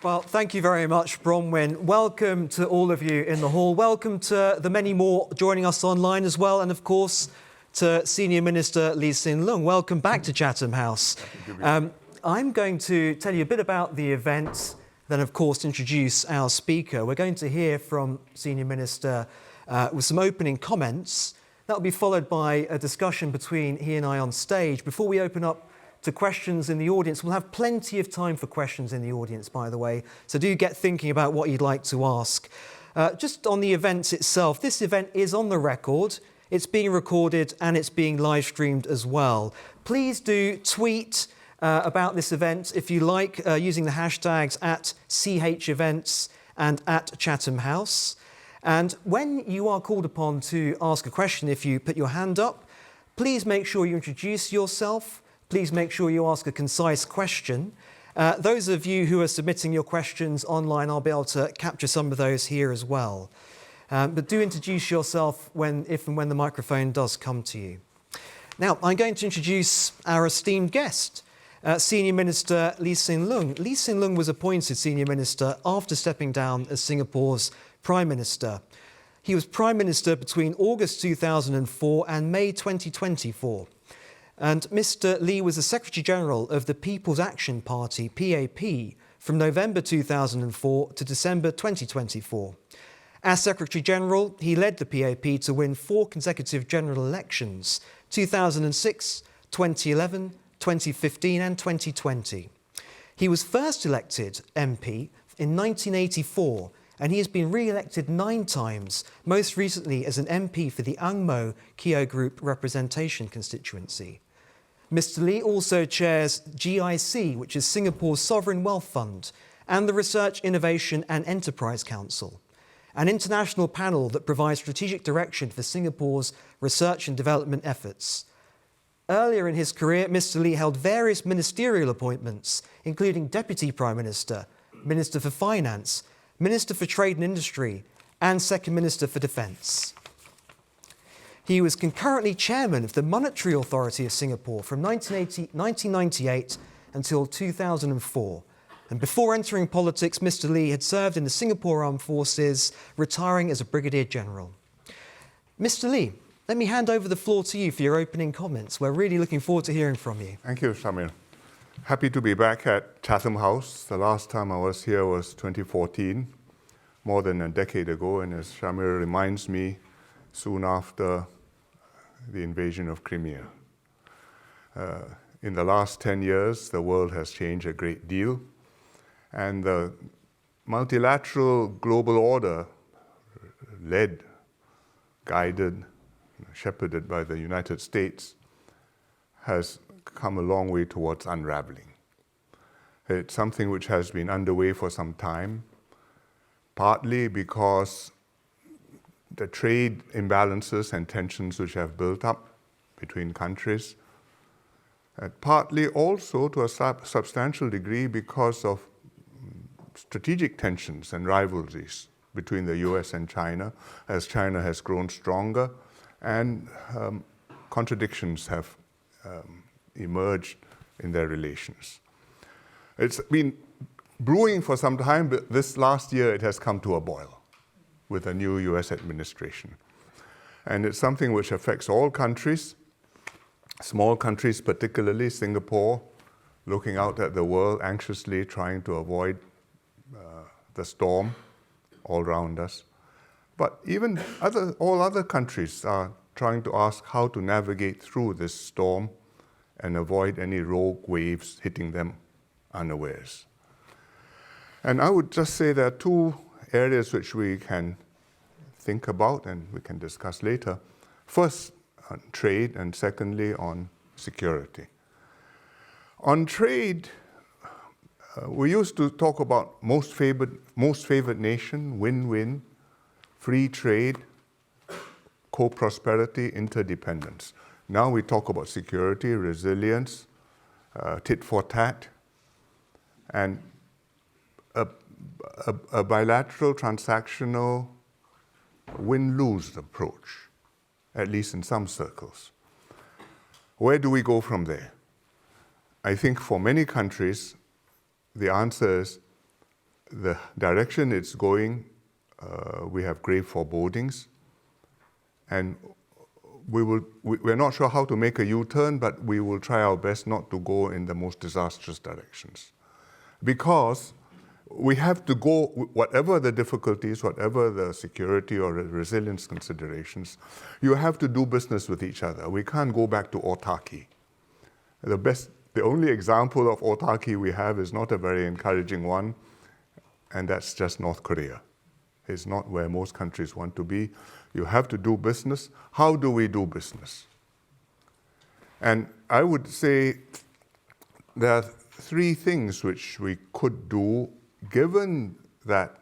Well, thank you very much, Bronwyn. Welcome to all of you in the hall. Welcome to the many more joining us online as well. And of course, to Senior Minister Lee Hsien Loong. Welcome back to Chatham House. I'm going to tell you a bit about the event, then of course introduce our speaker. We're going to hear from Senior Minister with some opening comments. That will be followed by a discussion between he and I on stage. Before we open up to questions in the audience, we'll have plenty of time for questions in the audience, by the way, so do get thinking about what you'd like to ask. Just on the event itself, this event is on the record, it's being recorded and it's being live streamed as well. Please do tweet about this event if you like, using the hashtags @CHEvents and @Chatham House. And when you are called upon to ask a question, if you put your hand up, please make sure you introduce yourself. Please make sure you ask a concise question. Those of you who are submitting your questions online, I'll be able to capture some of those here as well. But do introduce yourself if and when the microphone does come to you. Now, I'm going to introduce our esteemed guest, Senior Minister Lee Hsien Loong. Lee Hsien Loong was appointed Senior Minister after stepping down as Singapore's Prime Minister. He was Prime Minister between August 2004 and May 2024. And Mr. Lee was the Secretary General of the People's Action Party, PAP, from November 2004 to December 2024. As Secretary General, he led the PAP to win 4 consecutive general elections, 2006, 2011, 2015 and 2020. He was first elected MP in 1984, and he has been re-elected 9 times, most recently as an MP for the Ang Mo Keo Group Representation Constituency. Mr. Lee also chairs GIC, which is Singapore's Sovereign Wealth Fund, and the Research, Innovation and Enterprise Council, an international panel that provides strategic direction for Singapore's research and development efforts. Earlier in his career, Mr. Lee held various ministerial appointments, including Deputy Prime Minister, Minister for Finance, Minister for Trade and Industry, and Second Minister for Defence. He was concurrently chairman of the Monetary Authority of Singapore from 1998 until 2004. And before entering politics, Mr. Lee had served in the Singapore Armed Forces, retiring as a Brigadier General. Mr. Lee, let me hand over the floor to you for your opening comments. We're really looking forward to hearing from you. Thank you, Samir. Happy to be back at Chatham House. The last time I was here was 2014, more than a decade ago, and as Samir reminds me, soon after the invasion of Crimea. In the last 10 years, the world has changed a great deal, and the multilateral global order, led, guided, shepherded by the United States, has come a long way towards unraveling. It's something which has been underway for some time, partly because the trade imbalances and tensions which have built up between countries, and partly also to a substantial degree because of strategic tensions and rivalries between the US and China, as China has grown stronger and contradictions have emerged in their relations. It's been brewing for some time, but this last year it has come to a boil with a new US administration. And it's something which affects all countries, small countries particularly, Singapore, looking out at the world anxiously trying to avoid the storm all around us. But even all other countries are trying to ask how to navigate through this storm and avoid any rogue waves hitting them unawares. And I would just say there are 2 areas which we can think about and we can discuss later. First, on trade, and secondly, on security. On trade, we used to talk about most favored nation, win-win, free trade, co-prosperity, interdependence. Now we talk about security, resilience, tit for tat, and a bilateral, transactional, win-lose approach, at least in some circles. Where do we go from there? I think for many countries, the answer is the direction it's going, we have grave forebodings, and we're not sure how to make a U-turn, but we will try our best not to go in the most disastrous directions. Because we have to go, whatever the difficulties, whatever the security or resilience considerations, you have to do business with each other. We can't go back to autarky. The only example of autarky we have is not a very encouraging one, and that's just North Korea. It's not where most countries want to be. You have to do business. How do we do business? And I would say there are three things which we could do, given that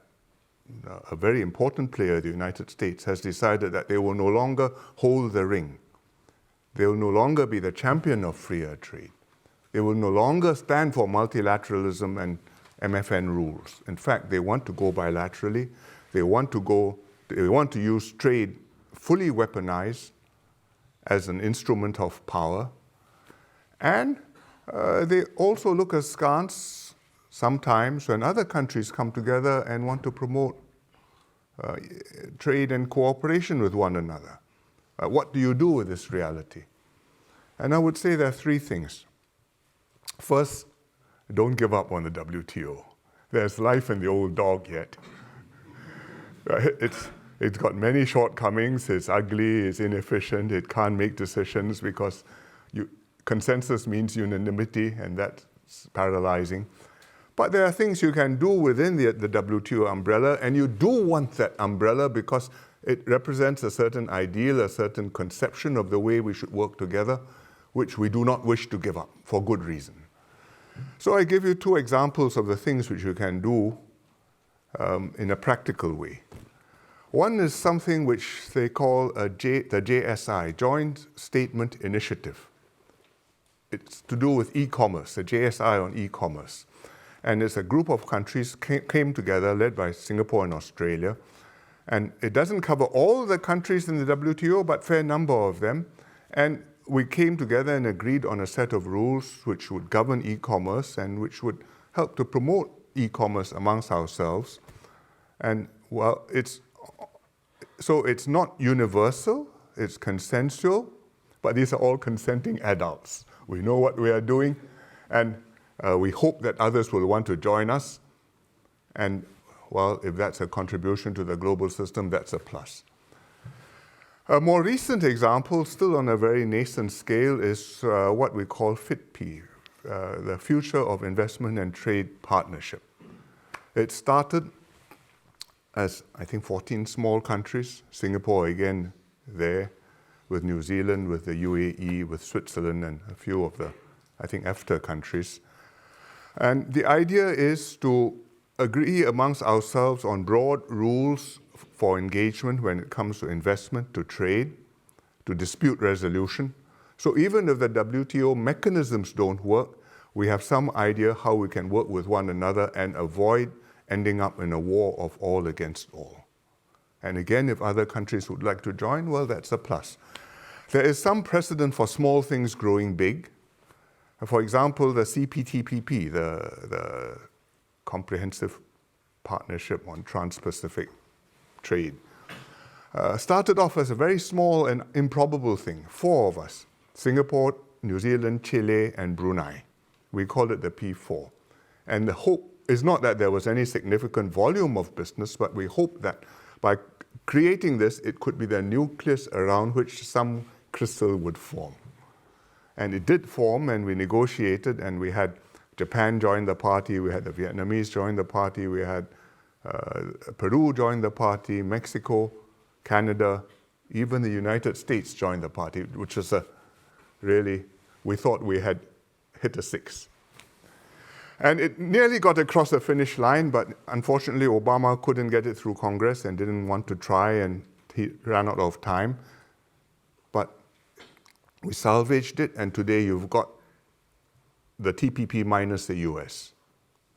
a very important player, the United States, has decided that they will no longer hold the ring. They will no longer be the champion of freer trade. They will no longer stand for multilateralism and MFN rules. In fact, they want to go bilaterally. They want to use trade fully weaponized as an instrument of power. And they also look askance sometimes when other countries come together and want to promote trade and cooperation with one another. What do you do with this reality? And I would say there are three things. First, don't give up on the WTO. There's life in the old dog yet. It's got many shortcomings. It's ugly, it's inefficient, it can't make decisions because consensus means unanimity, and that's paralyzing. But there are things you can do within the WTO umbrella, and you do want that umbrella because it represents a certain ideal, a certain conception of the way we should work together, which we do not wish to give up for good reason. So I give you two examples of the things which you can do in a practical way. One is something which they call the JSI, Joint Statement Initiative. It's to do with e-commerce, the JSI on e-commerce. And it's a group of countries came together, led by Singapore and Australia. And it doesn't cover all the countries in the WTO, but a fair number of them. And we came together and agreed on a set of rules which would govern e-commerce and which would help to promote e-commerce amongst ourselves. And well, it's not universal, it's consensual, but these are all consenting adults. We know what we are doing, and we hope that others will want to join us. And well, if that's a contribution to the global system, that's a plus. A more recent example, still on a very nascent scale, is what we call FITP, the Future of Investment and Trade Partnership. It started as, I think, 14 small countries, Singapore again there, with New Zealand, with the UAE, with Switzerland, and a few of the, I think, EFTA countries. And the idea is to agree amongst ourselves on broad rules for engagement when it comes to investment, to trade, to dispute resolution. So even if the WTO mechanisms don't work, we have some idea how we can work with one another and avoid ending up in a war of all against all. And again, if other countries would like to join, well, that's a plus. There is some precedent for small things growing big. For example, the CPTPP, the Comprehensive Partnership on Trans-Pacific Trade, started off as a very small and improbable thing. 4 of us, Singapore, New Zealand, Chile, and Brunei. We called it the P4. And the hope is not that there was any significant volume of business, but we hope that by creating this, it could be the nucleus around which some crystal would form. And it did form, and we negotiated, and we had Japan join the party, we had the Vietnamese join the party, we had Peru join the party, Mexico, Canada, even the United States joined the party, which is we thought we had hit a 6. And it nearly got across the finish line, but unfortunately Obama couldn't get it through Congress and didn't want to try, and he ran out of time. But we salvaged it, and today you've got the TPP minus the US.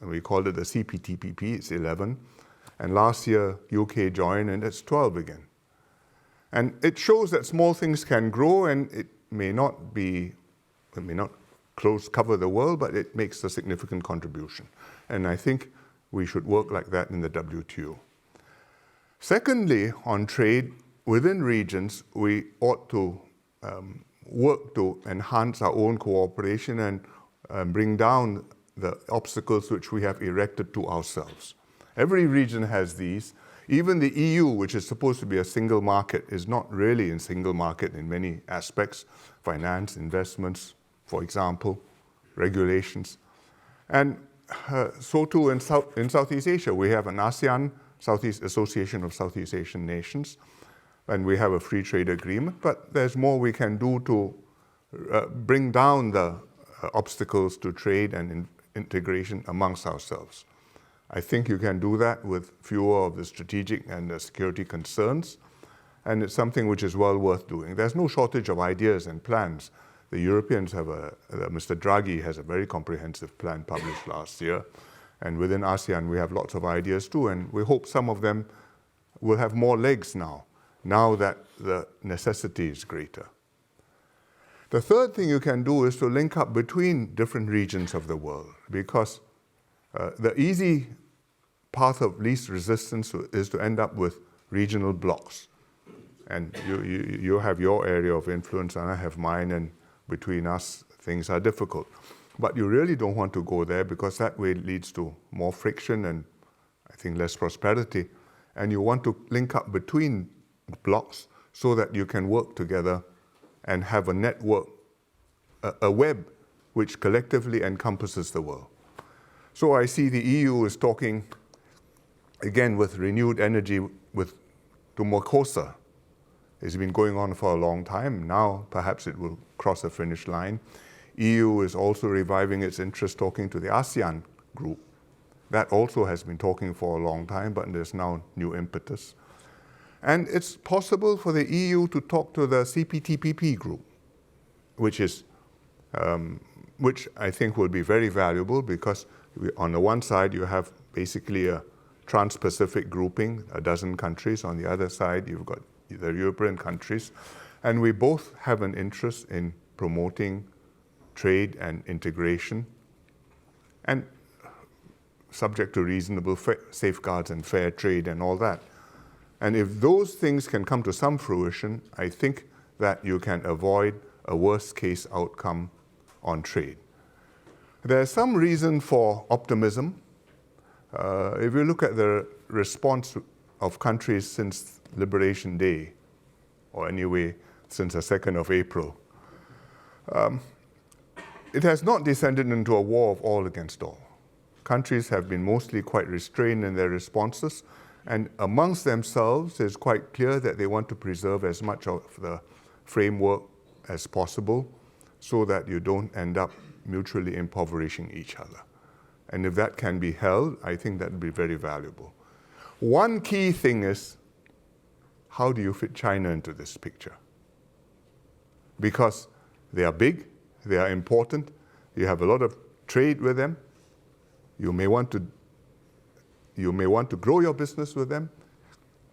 And we called it the CPTPP, it's 11. And last year, UK joined, and it's 12 again. And it shows that small things can grow, and it may not cover the world, but it makes a significant contribution. And I think we should work like that in the WTO. Secondly, on trade within regions, we ought to work to enhance our own cooperation and bring down the obstacles which we have erected to ourselves. Every region has these. Even the EU, which is supposed to be a single market, is not really a single market in many aspects. Finance, investments, for example, regulations. And so too in Southeast Asia. We have an ASEAN, Southeast Association of Southeast Asian Nations, and we have a free trade agreement, but there's more we can do to bring down the obstacles to trade and integration amongst ourselves. I think you can do that with fewer of the strategic and the security concerns, and it's something which is well worth doing. There's no shortage of ideas and plans. The Europeans have Mr. Draghi has a very comprehensive plan published last year, and within ASEAN we have lots of ideas too, and we hope some of them will have more legs now that the necessity is greater. The third thing you can do is to link up between different regions of the world, because the easy path of least resistance is to end up with regional blocks. And you have your area of influence and I have mine, and between us things are difficult. But you really don't want to go there, because that way leads to more friction and I think less prosperity. And you want to link up between blocks so that you can work together and have a network, a web which collectively encompasses the world. So I see the EU is talking, again with renewed energy, to Mercosur. It's been going on for a long time. Now perhaps it will cross a finish line. EU is also reviving its interest talking to the ASEAN group. That also has been talking for a long time, but there's now new impetus. And it's possible for the EU to talk to the CPTPP group, which I think will be very valuable, because on the one side you have basically a trans-Pacific grouping, a dozen countries. On the other side you've got the European countries. And we both have an interest in promoting trade and integration, and subject to reasonable safeguards and fair trade and all that. And if those things can come to some fruition, I think that you can avoid a worst case outcome on trade. There's some reason for optimism. If you look at the response of countries since Liberation Day, or anyway, since the 2nd of April, it has not descended into a war of all against all. Countries have been mostly quite restrained in their responses, and amongst themselves it's quite clear that they want to preserve as much of the framework as possible so that you don't end up mutually impoverishing each other. And if that can be held, I think that would be very valuable. One key thing is, how do you fit China into this picture? Because they are big, they are important, you have a lot of trade with them, you may want to grow your business with them.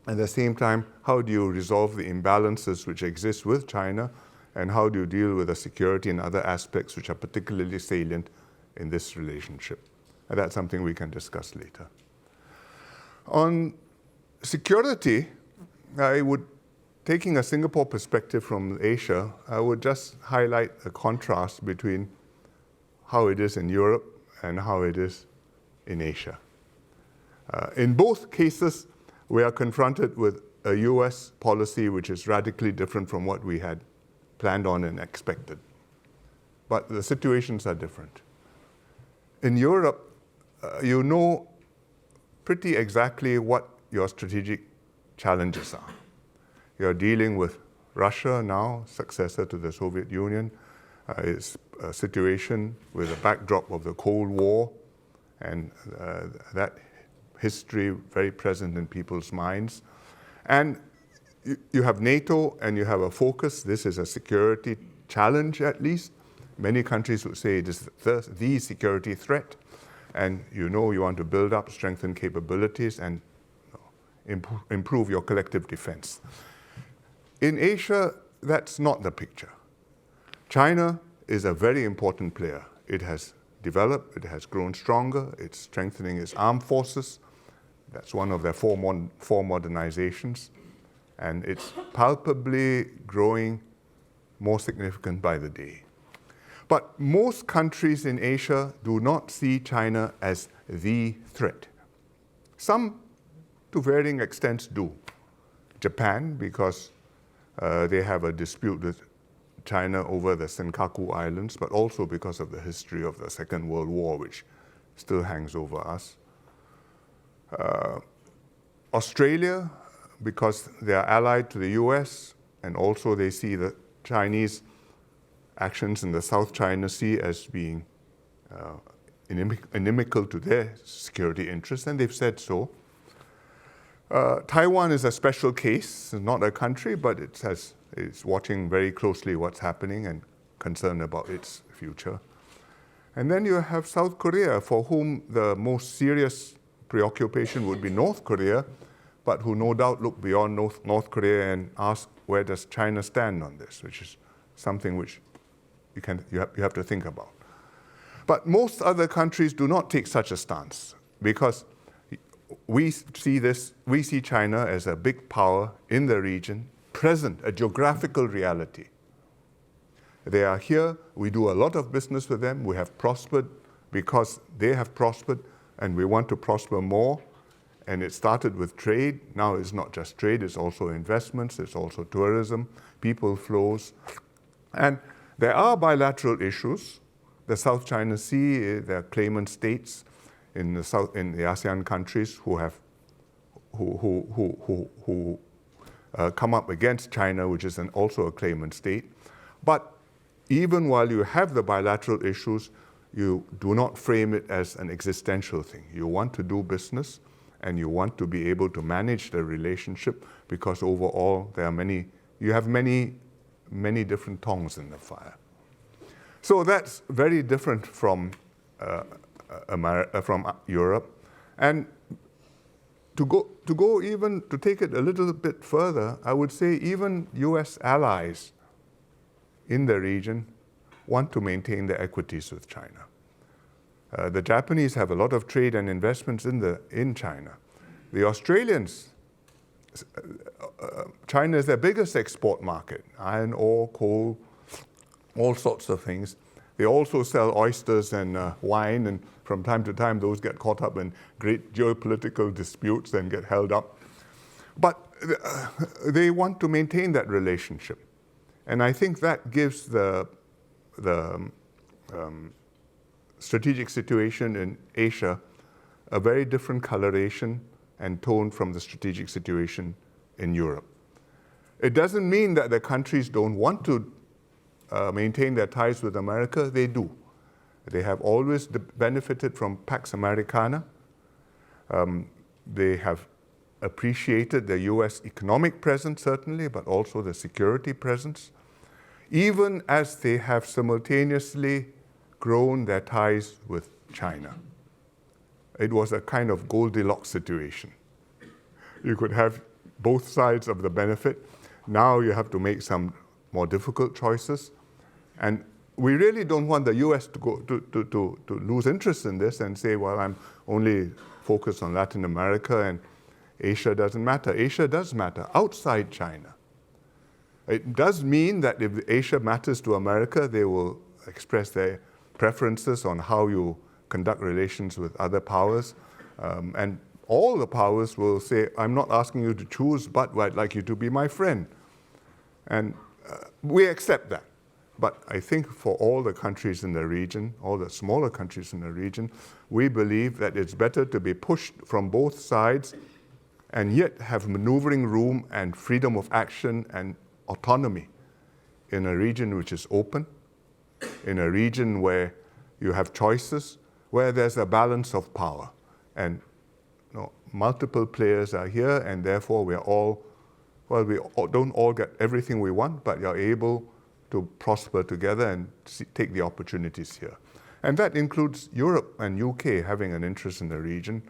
At the same time, how do you resolve the imbalances which exist with China, and how do you deal with the security and other aspects which are particularly salient in this relationship? And that's something we can discuss later. On security, taking a Singapore perspective from Asia, I would just highlight a contrast between how it is in Europe and how it is in Asia. In both cases, we are confronted with a US policy which is radically different from what we had planned on and expected. But the situations are different. In Europe, you know pretty exactly what your strategic challenges are. You're dealing with Russia now, successor to the Soviet Union. It's a situation with a backdrop of the Cold War, and that history very present in people's minds. And you have NATO and you have a focus. This is a security challenge, at least. Many countries would say it is the security threat. And you want to build up, strengthen capabilities and improve your collective defense. In Asia, that's not the picture. China is a very important player. It has developed, it has grown stronger, it's strengthening its armed forces. That's one of their four modernizations. And it's palpably growing more significant by the day. But most countries in Asia do not see China as the threat. Some, to varying extents, do. Japan, because they have a dispute with China over the Senkaku Islands, but also because of the history of the Second World War, which still hangs over us. Australia, because they are allied to the US, and also they see the Chinese actions in the South China Sea as being inimical to their security interests, and they've said so. Taiwan is a special case, it's not a country, but it's watching very closely what's happening and concerned about its future. And then you have South Korea, for whom the most serious preoccupation would be North Korea, but who no doubt look beyond North Korea and ask, where does China stand on this, which is something which you have to think about. But most other countries do not take such a stance, because we see China as a big power in the region, present, a geographical reality. They are here, we do a lot of business with them, we have prospered because they have prospered, and we want to prosper more. And it started with trade. Now it's not just trade, it's also investments, it's also tourism, people flows. And there are bilateral issues. The South China Sea, there are claimant states in the ASEAN countries who come up against China, which is also a claimant state. But even while you have the bilateral issues, you do not frame it as an existential thing. You want to do business, and you want to be able to manage the relationship, because overall you have many different tongs in the fire. So that's very different from Europe. And to take it a little bit further, I would say even US allies in the region want to maintain their equities with China. The Japanese have a lot of trade and investments in China. The Australians, China is their biggest export market, iron ore, coal, all sorts of things. They also sell oysters and wine, and from time to time those get caught up in great geopolitical disputes and get held up. But they want to maintain that relationship. And I think that gives the strategic situation in Asia a very different coloration and tone from the strategic situation in Europe. It doesn't mean that the countries don't want to maintain their ties with America. They do. They have always benefited from Pax Americana. They have appreciated the US economic presence, certainly, but also the security presence, even as they have simultaneously grown their ties with China. It was a kind of Goldilocks situation. You could have both sides of the benefit. Now you have to make some more difficult choices. And we really don't want the US to lose interest in this and say, well, I'm only focused on Latin America and Asia doesn't matter. Asia does matter outside China. It does mean that if Asia matters to America, they will express their preferences on how you conduct relations with other powers. And all the powers will say, I'm not asking you to choose, but I'd like you to be my friend. And we accept that. But I think for all the countries in the region, all the smaller countries in the region, we believe that it's better to be pushed from both sides and yet have maneuvering room and freedom of action and autonomy in a region which is open, in a region where you have choices, where there's a balance of power. And multiple players are here, and therefore we don't all get everything we want, but you're able to prosper together and take the opportunities here. And that includes Europe and UK having an interest in the region,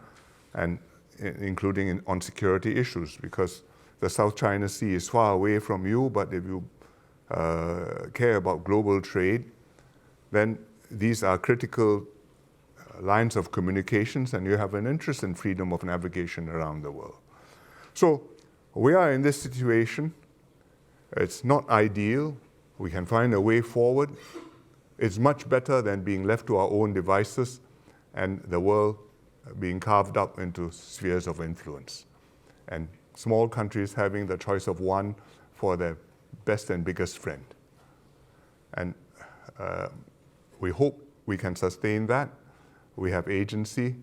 and including on security issues, because the South China Sea is far away from you, but if you care about global trade, then these are critical lines of communications, and you have an interest in freedom of navigation around the world. So we are in this situation. It's not ideal. We can find a way forward. It's much better than being left to our own devices and the world being carved up into spheres of influence. And small countries having the choice of one for their best and biggest friend. And we hope we can sustain that. We have agency,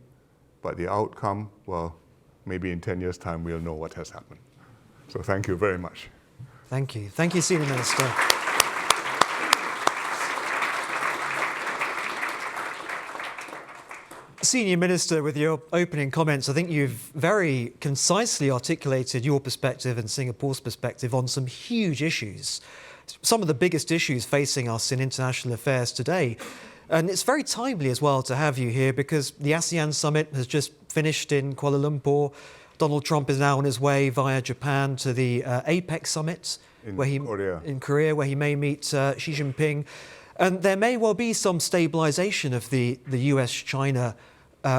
but the outcome, well, maybe in 10 years' time we'll know what has happened. So thank you very much. Thank you. Thank you, Senior Minister. Senior Minister, with your opening comments, I think you've very concisely articulated your perspective and Singapore's perspective on some huge issues, some of the biggest issues facing us in international affairs today. And it's very timely as well to have you here because the ASEAN summit has just finished in Kuala Lumpur. Donald Trump is now on his way via Japan to the APEC summit in Korea, where he may meet Xi Jinping. And there may well be some stabilization of the US-China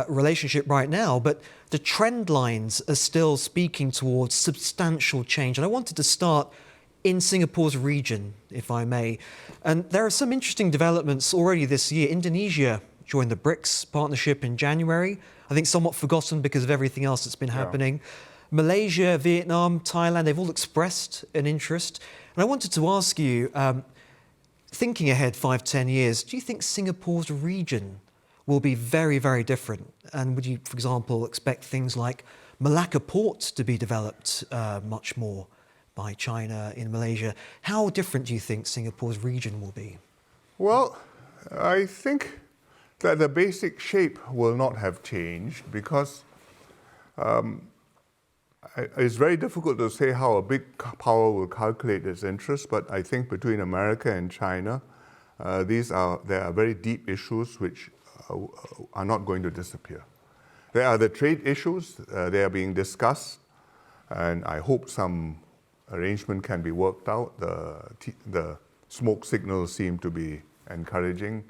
relationship right now, but the trend lines are still speaking towards substantial change. And I wanted to start in Singapore's region, if I may. And there are some interesting developments already this year. Indonesia joined the BRICS partnership in January. I think somewhat forgotten because of everything else that's been happening. Malaysia, Vietnam, Thailand, they've all expressed an interest. And I wanted to ask you, thinking ahead 5-10 years, do you think Singapore's region will be very, very different? And would you, for example, expect things like Malacca Port to be developed much more by China in Malaysia? How different do you think Singapore's region will be? Well, I think that the basic shape will not have changed because it's very difficult to say how a big power will calculate its interests, but I think between America and China, there are very deep issues which are not going to disappear. There are the trade issues, they are being discussed, and I hope some arrangement can be worked out. The smoke signals seem to be encouraging.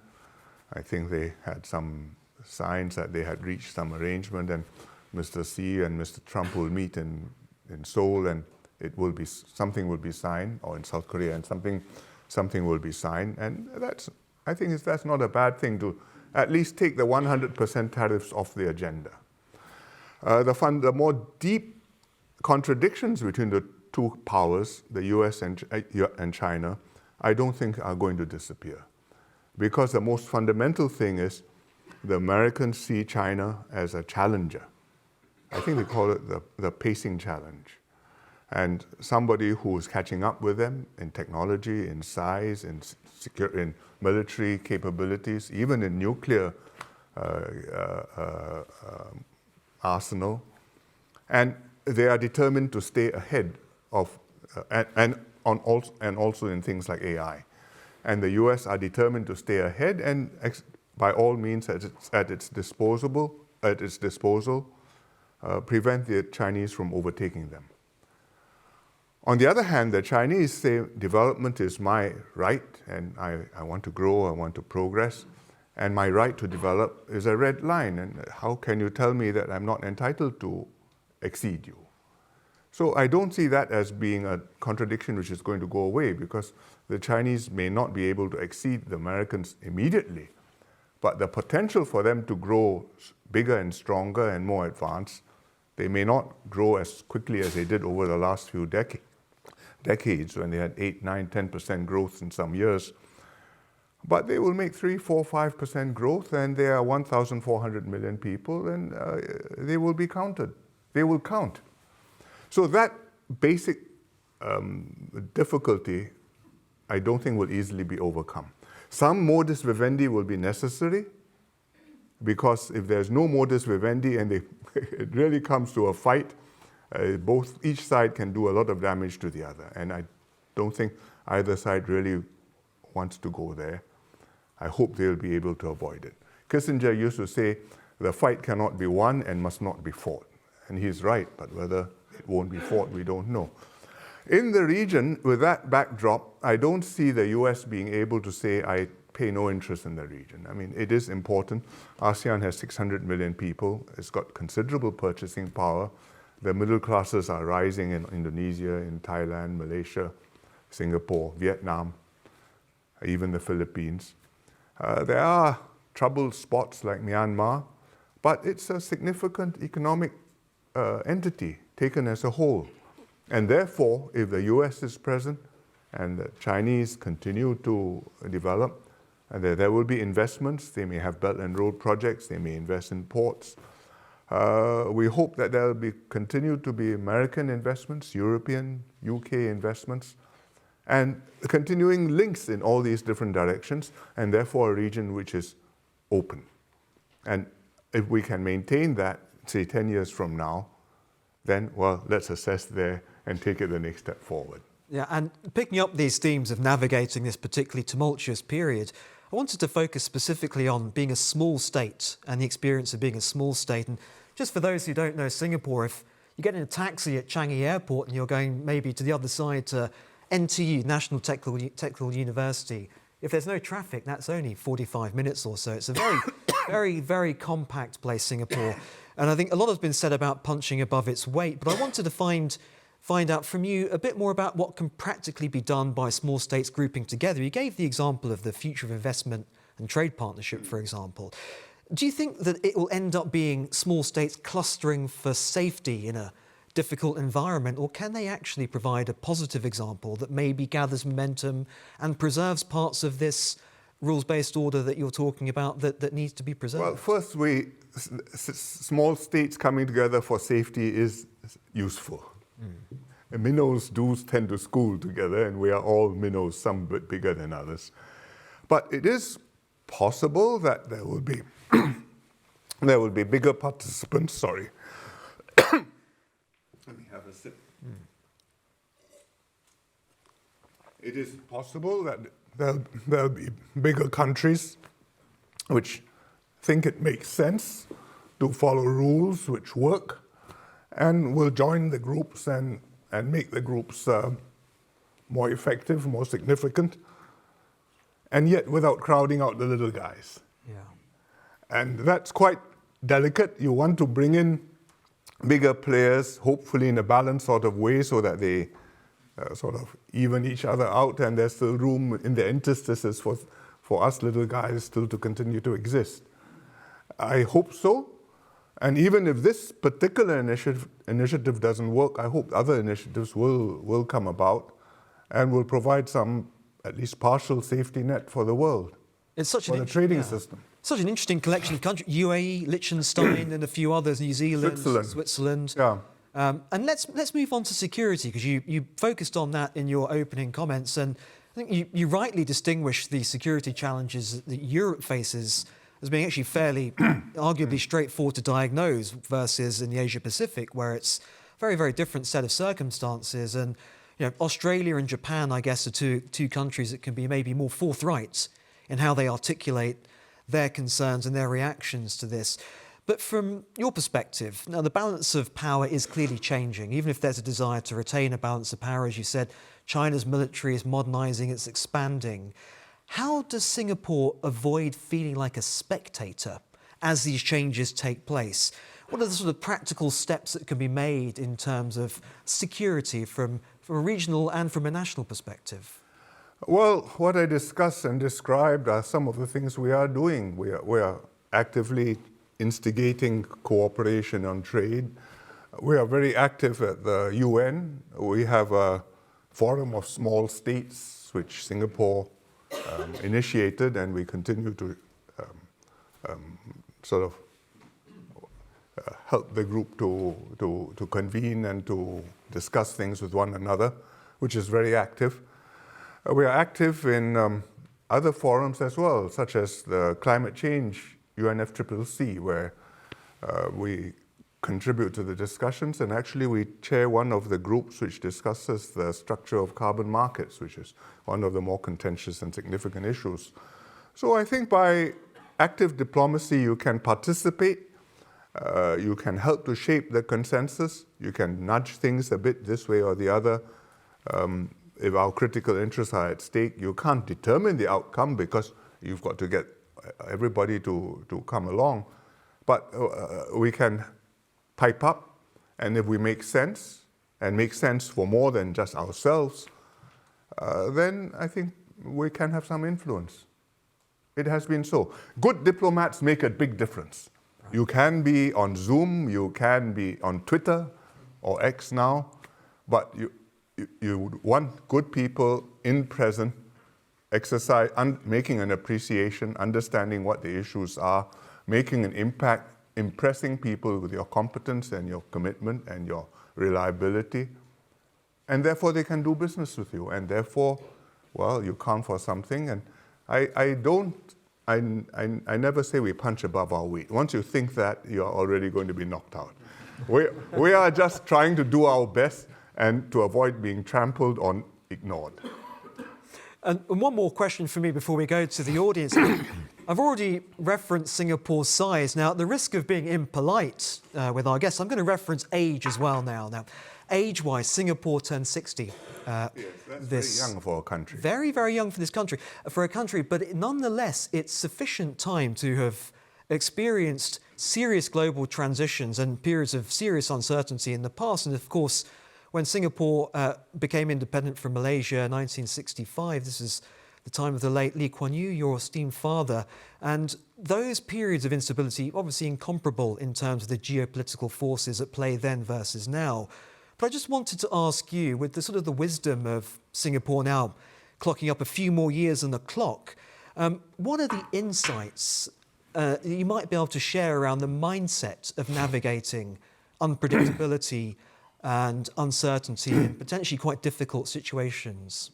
I think they had some signs that they had reached some arrangement, and Mr. Xi and Mr. Trump will meet in Seoul, and something will be signed, or in South Korea, and something will be signed. And I think that's not a bad thing to at least take the 100% tariffs off the agenda. The more deep contradictions between the two powers, the US and China, I don't think are going to disappear. Because the most fundamental thing is the Americans see China as a challenger. I think they call it the pacing challenge. And somebody who is catching up with them in technology, in size, in military capabilities, even in nuclear arsenal. And they are determined to stay ahead of, and also in things like AI. And the US are determined to stay ahead and by all means at its disposal, prevent the Chinese from overtaking them. On the other hand, the Chinese say development is my right, and I want to grow, I want to progress, and my right to develop is a red line, and how can you tell me that I'm not entitled to exceed you? So I don't see that as being a contradiction which is going to go away, because the Chinese may not be able to exceed the Americans immediately, but the potential for them to grow bigger and stronger and more advanced, they may not grow as quickly as they did over the last few decades when they had 8, 9, 10% growth in some years. But they will make 3, 4, 5% growth, and there are 1,400 million people, and they will be counted. They will count. So that basic difficulty, I don't think will easily be overcome. Some modus vivendi will be necessary, because if there's no modus vivendi and it really comes to a fight, each side can do a lot of damage to the other. And I don't think either side really wants to go there. I hope they'll be able to avoid it. Kissinger used to say, the fight cannot be won and must not be fought. And he's right, but whether it won't be fought, we don't know. In the region, with that backdrop, I don't see the US being able to say, I pay no interest in the region. I mean, it is important. ASEAN has 600 million people. It's got considerable purchasing power. The middle classes are rising in Indonesia, in Thailand, Malaysia, Singapore, Vietnam, even the Philippines. There are troubled spots like Myanmar, but it's a significant economic entity taken as a whole. And therefore, if the US is present and the Chinese continue to develop, and there will be investments, they may have Belt and Road projects, they may invest in ports. We hope that there will continue to be American investments, European, UK investments, and continuing links in all these different directions, and therefore a region which is open. And if we can maintain that, say 10 years from now, then, well, let's assess there and take it the next step forward. Yeah, and picking up these themes of navigating this particularly tumultuous period, I wanted to focus specifically on being a small state and the experience of being a small state. And just for those who don't know Singapore, if you get in a taxi at Changi Airport and you're going maybe to the other side to NTU, National Technical University, if there's no traffic, that's only 45 minutes or so. It's a very, very, very compact place, Singapore. And I think a lot has been said about punching above its weight, but I wanted to find out from you a bit more about what can practically be done by small states grouping together. You gave the example of the Future of Investment and Trade Partnership, for example. Do you think that it will end up being small states clustering for safety in a difficult environment, or can they actually provide a positive example that maybe gathers momentum and preserves parts of this rules-based order that you're talking about that needs to be preserved? Well, first, small states coming together for safety is useful. Minnows do tend to school together, and we are all minnows, some bit bigger than others. But it is possible that there will be there will be bigger participants. Sorry. Let me have a sip. It is possible that there'll be bigger countries which think it makes sense to follow rules which work, and will join the groups and make the groups more effective, more significant, and yet without crowding out the little guys. Yeah. And that's quite delicate. You want to bring in bigger players, hopefully in a balanced sort of way, so that they sort of even each other out, and there's still room in the interstices for us little guys still to continue to exist. I hope so. And even if this particular initiative doesn't work, I hope other initiatives will come about and will provide some, at least partial safety net for the world, it's such for the trading system. Such an interesting collection of countries, UAE, Liechtenstein and a few others, New Zealand, Switzerland. Yeah. And let's move on to security, because you focused on that in your opening comments, and I think you rightly distinguished the security challenges that Europe faces as being actually fairly, arguably straightforward to diagnose, versus in the Asia-Pacific, where it's a very, very different set of circumstances. And Australia and Japan, I guess, are two countries that can be maybe more forthright in how they articulate their concerns and their reactions to this. But from your perspective, now the balance of power is clearly changing. Even if there's a desire to retain a balance of power, as you said, China's military is modernising, it's expanding. How does Singapore avoid feeling like a spectator as these changes take place? What are the sort of practical steps that can be made in terms of security from a regional and from a national perspective? Well, what I discussed and described are some of the things we are doing. We are actively instigating cooperation on trade. We are very active at the UN. We have a forum of small states, which Singapore initiated, and we continue to sort of help the group to convene and to discuss things with one another, which is very active. We are active in other forums as well, such as the climate change UNFCCC, where we contribute to the discussions, and actually we chair one of the groups which discusses the structure of carbon markets, which is one of the more contentious and significant issues. So I think by active diplomacy you can participate, you can help to shape the consensus, you can nudge things a bit this way or the other. If our critical interests are at stake, you can't determine the outcome because You've got to get everybody to come along. But we can pipe up, and if we make sense, and make sense for more than just ourselves, then I think we can have some influence. It has been so. Good diplomats make a big difference. Right. You can be on Zoom, you can be on Twitter or X now, but you want good people in present, exercise, making an appreciation, understanding what the issues are, making an impact, impressing people with your competence and your commitment and your reliability, and therefore they can do business with you, and therefore, well, you count for something. And I never say we punch above our weight. Once you think that, you're already going to be knocked out. We are just trying to do our best and to avoid being trampled on, ignored. And one more question for me before we go to the audience. I've already referenced Singapore's size. Now, at the risk of being impolite with our guests, I'm going to reference age as well now. Now, age-wise, Singapore turned 60. Yes, that's very young for a country. Very, very young for a country, but nonetheless, it's sufficient time to have experienced serious global transitions and periods of serious uncertainty in the past. And of course, when Singapore became independent from Malaysia in 1965, this is the time of the late Lee Kuan Yew, your esteemed father. And those periods of instability, obviously incomparable in terms of the geopolitical forces at play then versus now. But I just wanted to ask you, with the sort of the wisdom of Singapore now clocking up a few more years on the clock, what are the insights you might be able to share around the mindset of navigating unpredictability and uncertainty in potentially quite difficult situations?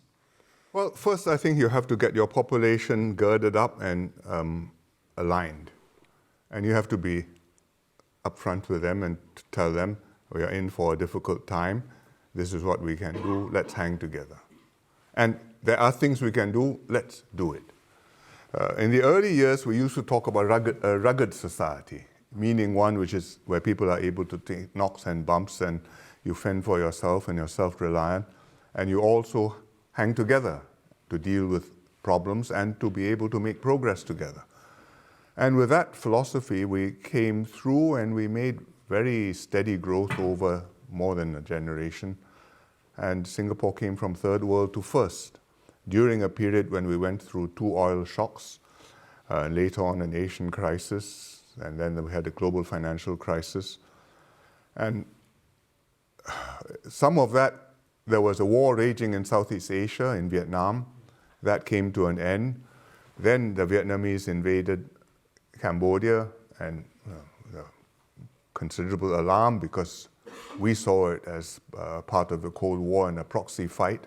Well, first, I think you have to get your population girded up and aligned. And you have to be upfront with them and tell them, we are in for a difficult time. This is what we can do. Let's hang together. And there are things we can do. Let's do it. In the early years, we used to talk about a rugged society, meaning one which is where people are able to take knocks and bumps, and you fend for yourself and you're self-reliant, and you also hang together to deal with problems and to be able to make progress together. And with that philosophy, we came through and we made very steady growth over more than a generation. And Singapore came from third world to first during a period when we went through 2 oil shocks, later on an Asian crisis, and then we had a global financial crisis. And some of that, there was a war raging in Southeast Asia, in Vietnam. That came to an end. Then the Vietnamese invaded Cambodia, and considerable alarm because we saw it as part of the Cold War and a proxy fight.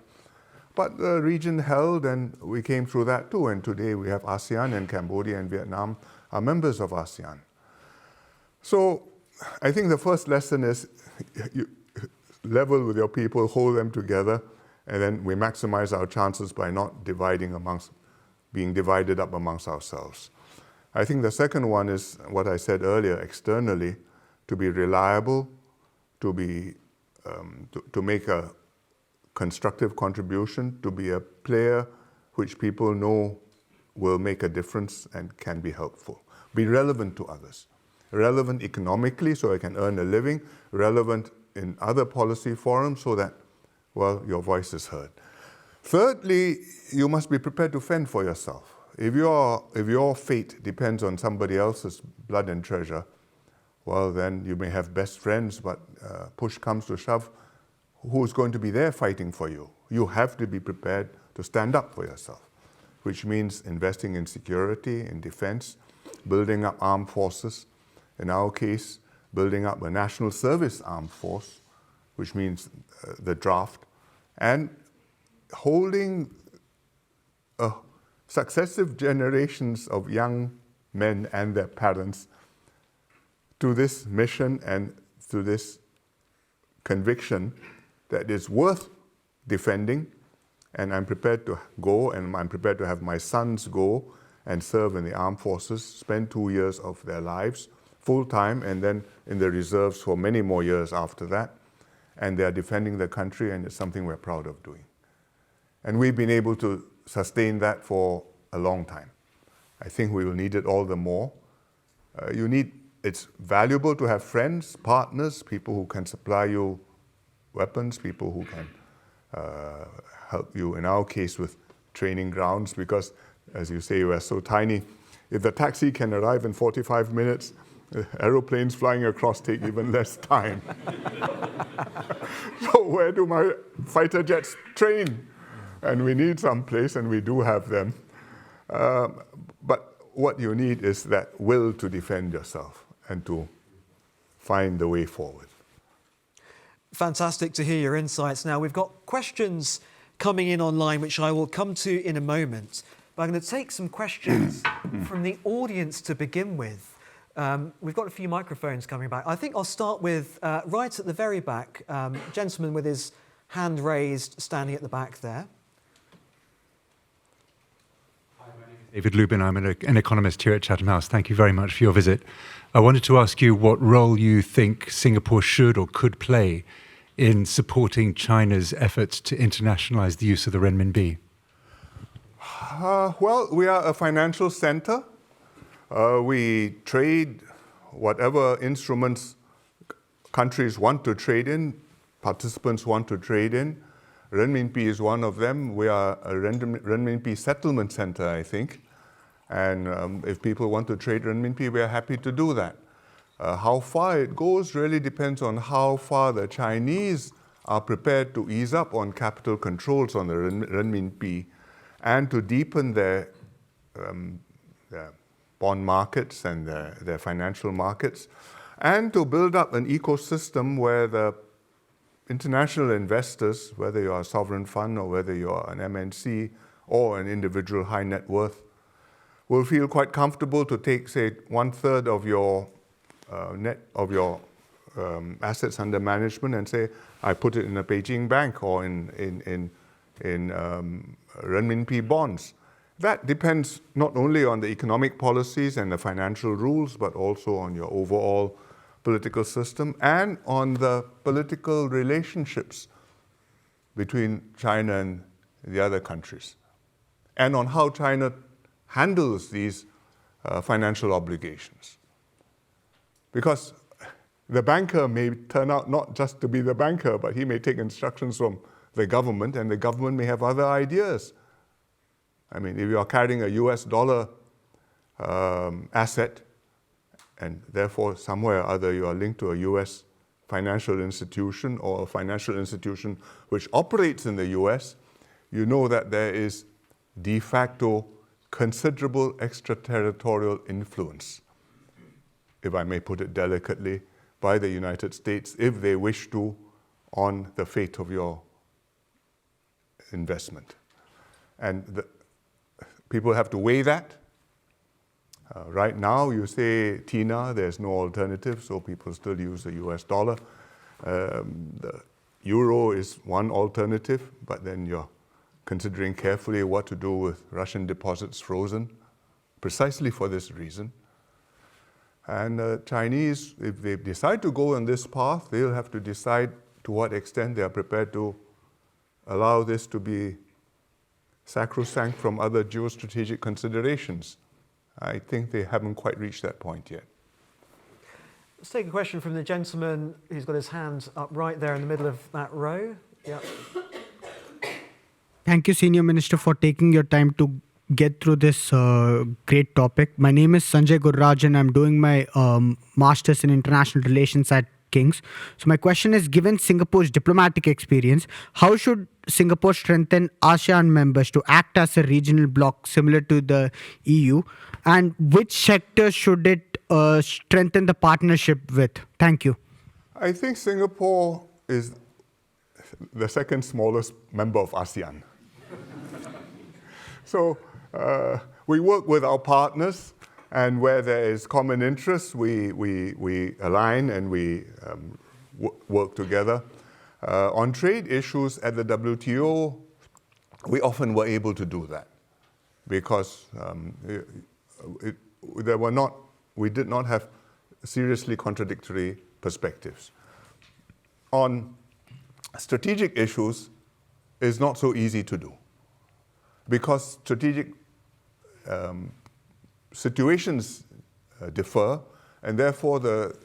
But the region held, and we came through that too. And today we have ASEAN, and Cambodia and Vietnam are members of ASEAN. So I think the first lesson is you level with your people, hold them together, and then we maximize our chances by not being divided up amongst ourselves. I think the second one is what I said earlier, externally, to be reliable, to make a constructive contribution, to be a player which people know will make a difference and can be helpful. Be relevant to others. Relevant economically, so I can earn a living. Relevant in other policy forums, so that, well, your voice is heard. Thirdly, you must be prepared to fend for yourself. If your fate depends on somebody else's blood and treasure, well, then you may have best friends, but push comes to shove, who's going to be there fighting for you? You have to be prepared to stand up for yourself, which means investing in security, in defense, building up armed forces. In our case, building up a national service armed force, which means the draft, and holding successive generations of young men and their parents to this mission and to this conviction that is worth defending, and I'm prepared to go, and I'm prepared to have my sons go and serve in the armed forces, spend 2 years of their lives full-time, and then in the reserves for many more years after that. And they're defending the country, and it's something we're proud of doing. And we've been able to sustain that for a long time. I think we will need it all the more. It's valuable to have friends, partners, people who can supply you weapons, people who can help you, in our case, with training grounds, because, as you say, we are so tiny. If the taxi can arrive in 45 minutes, aeroplanes flying across take even less time. So where do my fighter jets train? And we need some place, and we do have them. But what you need is that will to defend yourself and to find the way forward. Fantastic to hear your insights. Now, we've got questions coming in online, which I will come to in a moment. But I'm going to take some questions from the audience to begin with. We've got a few microphones coming back. I think I'll start with right at the very back, gentleman with his hand raised, standing at the back there. David Lubin, I'm an economist here at Chatham House. Thank you very much for your visit. I wanted to ask you what role you think Singapore should or could play in supporting China's efforts to internationalize the use of the renminbi. Well, we are a financial center. We trade whatever instruments countries want to trade in, participants want to trade in. Renminbi is one of them. We are a renminbi settlement center, I think. And if people want to trade renminbi, we are happy to do that. How far it goes really depends on how far the Chinese are prepared to ease up on capital controls on the renminbi and to deepen their bond markets and their financial markets, and to build up an ecosystem where the international investors, whether you are a sovereign fund or whether you are an MNC or an individual high net worth, will feel quite comfortable to take, say, 1/3 of your assets under management and say, I put it in a Beijing bank or in renminbi bonds. That depends not only on the economic policies and the financial rules, but also on your overall political system and on the political relationships between China and the other countries, and on how China handles these financial obligations. Because the banker may turn out not just to be the banker, but he may take instructions from the government, and the government may have other ideas. I mean, if you are carrying a US dollar asset, and therefore somewhere or other you are linked to a US financial institution or a financial institution which operates in the US, you know that there is de facto considerable extraterritorial influence, if I may put it delicately, by the United States, if they wish to, on the fate of your investment. And people have to weigh that. Right now, you say TINA, there's no alternative, so people still use the US dollar. The euro is one alternative, but then you're considering carefully what to do with Russian deposits frozen, precisely for this reason. And Chinese, if they decide to go on this path, they'll have to decide to what extent they are prepared to allow this to be sacrosanct from other geostrategic considerations. I think they haven't quite reached that point yet. Let's take a question from the gentleman who's got his hand up right there in the middle of that row. Yep. Thank you, Senior Minister, for taking your time to get through this great topic. My name is Sanjay Gurraj, and I'm doing my Master's in International Relations at King's. So my question is, given Singapore's diplomatic experience, how should Singapore strengthen ASEAN members to act as a regional bloc similar to the EU? And which sectors should it strengthen the partnership with? Thank you. I think Singapore is the second smallest member of ASEAN. So we work with our partners, and where there is common interest, we align and we work together. On trade issues at the WTO, we often were able to do that because we did not have seriously contradictory perspectives. On strategic issues, it's not so easy to do because strategic situations differ, and therefore the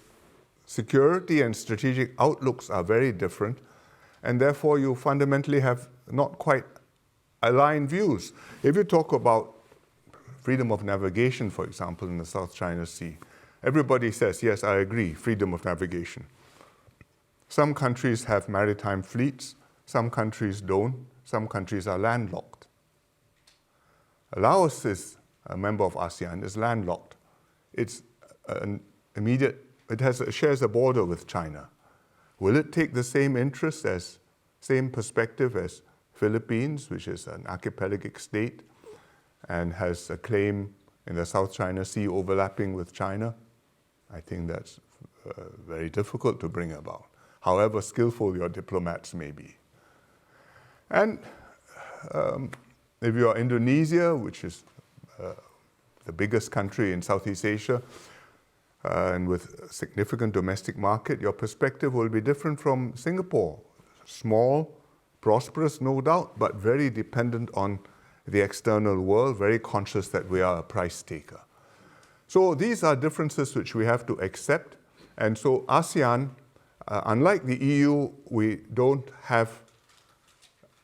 security and strategic outlooks are very different, and therefore you fundamentally have not quite aligned views. If you talk about freedom of navigation, for example, in the South China Sea, everybody says, yes, I agree, freedom of navigation. Some countries have maritime fleets, some countries don't, some countries are landlocked. Laos is a member of ASEAN, is landlocked. It's an immediate, shares a border with China. Will it take the same perspective as Philippines, which is an archipelagic state and has a claim in the South China Sea overlapping with China? I think that's very difficult to bring about, however skillful your diplomats may be. And if you are Indonesia, which is the biggest country in Southeast Asia, and with a significant domestic market, your perspective will be different from Singapore. Small, prosperous, no doubt, but very dependent on the external world, very conscious that we are a price taker. So these are differences which we have to accept. And so ASEAN, unlike the EU, we don't have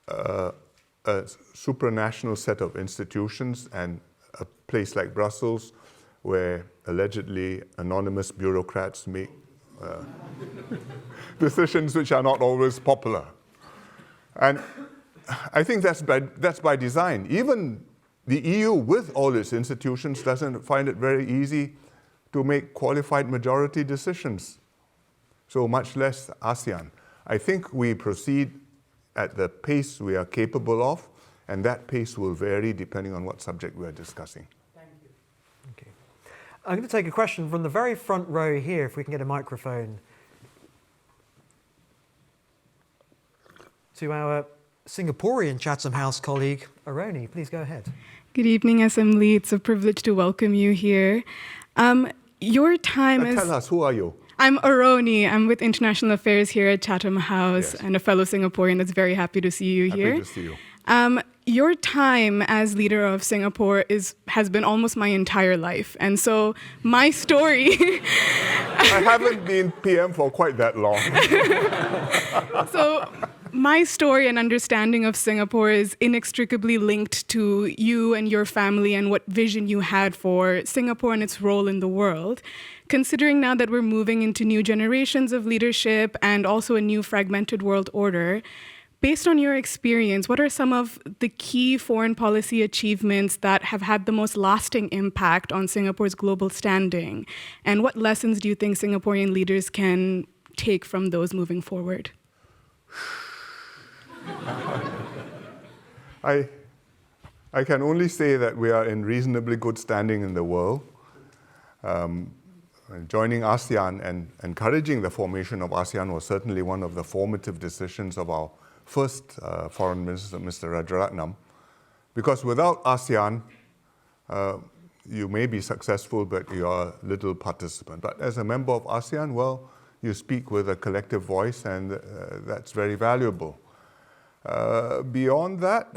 a supranational set of institutions and a place like Brussels where allegedly anonymous bureaucrats make decisions which are not always popular. And I think that's by design. Even the EU, with all its institutions, doesn't find it very easy to make qualified majority decisions, so much less ASEAN. I think we proceed at the pace we are capable of, and that pace will vary depending on what subject we are discussing. Thank you. Okay. I'm going to take a question from the very front row here, if we can get a microphone. To our Singaporean Chatham House colleague, Aroni. Please go ahead. Good evening, SM Lee. It's a privilege to welcome you here. Your time is... Tell us, who are you? I'm Aroni. I'm with International Affairs here at Chatham House, Yes. and a fellow Singaporean that's very happy to see you here. Happy to see you. Your time as leader of Singapore has been almost my entire life. And so my story... I haven't been PM for quite that long. So my story and understanding of Singapore is inextricably linked to you and your family and what vision you had for Singapore and its role in the world. Considering now that we're moving into new generations of leadership and also a new fragmented world order, based on your experience, what are some of the key foreign policy achievements that have had the most lasting impact on Singapore's global standing? And what lessons do you think Singaporean leaders can take from those moving forward? I can only say that we are in reasonably good standing in the world. Joining ASEAN and encouraging the formation of ASEAN was certainly one of the formative decisions of our first Foreign Minister, Mr. Rajaratnam, because without ASEAN, you may be successful, but you are a little participant. But as a member of ASEAN, well, you speak with a collective voice, and that's very valuable. Beyond that,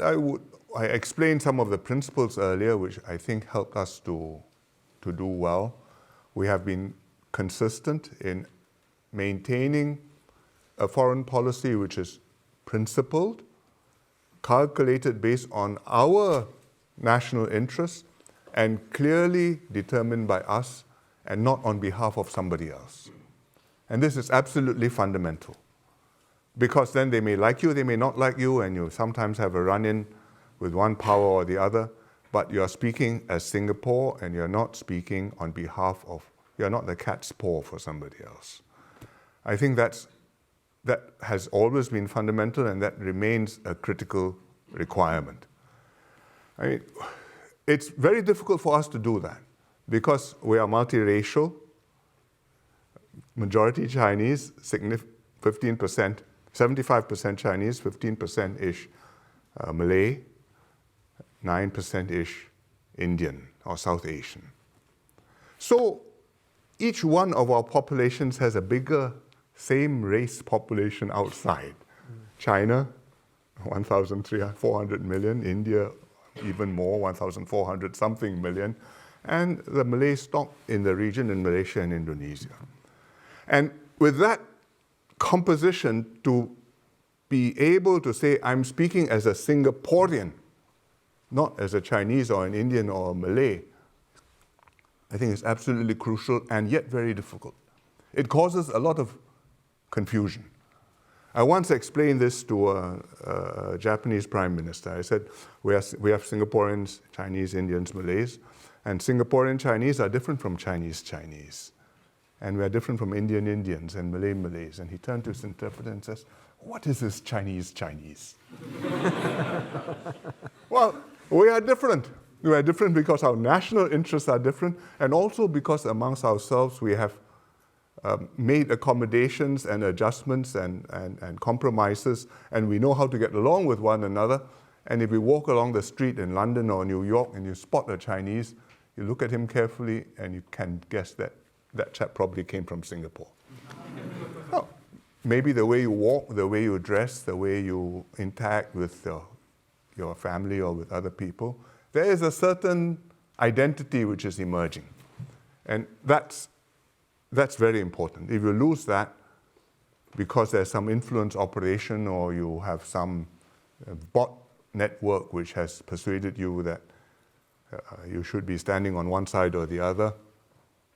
I explained some of the principles earlier, which I think helped us to do well. We have been consistent in maintaining a foreign policy which is principled, calculated based on our national interests, and clearly determined by us and not on behalf of somebody else. And this is absolutely fundamental, because then they may like you, they may not like you, and you sometimes have a run-in with one power or the other, but you're speaking as Singapore, and you're not speaking on behalf of, you're not the cat's paw for somebody else. I think that has always been fundamental, and that remains a critical requirement. I mean, it's very difficult for us to do that, because we are multiracial, majority Chinese, 15%, 75% Chinese, 15%-ish Malay, 9%-ish Indian or South Asian. So each one of our populations has a bigger same race population outside. China, 1,400 million, India even more, 1,400 something million, and the Malay stock in the region in Malaysia and Indonesia. And with that composition, to be able to say, I'm speaking as a Singaporean, not as a Chinese or an Indian or a Malay, I think it's absolutely crucial and yet very difficult. It causes a lot of confusion. I once explained this to a Japanese prime minister. I said, we have Singaporeans, Chinese, Indians, Malays, and Singaporean Chinese are different from Chinese Chinese. And we are different from Indian Indians and Malay Malays. And he turned to his interpreter and says, what is this Chinese Chinese? Well, we are different. We are different because our national interests are different, and also because amongst ourselves we have made accommodations and adjustments and compromises, and we know how to get along with one another. And if we walk along the street in London or New York and you spot a Chinese, you look at him carefully and you can guess that that chap probably came from Singapore. Oh, maybe the way you walk, the way you dress, the way you interact with your family or with other people, there is a certain identity which is emerging. And that's very important. If you lose that because there's some influence operation or you have some bot network which has persuaded you that you should be standing on one side or the other,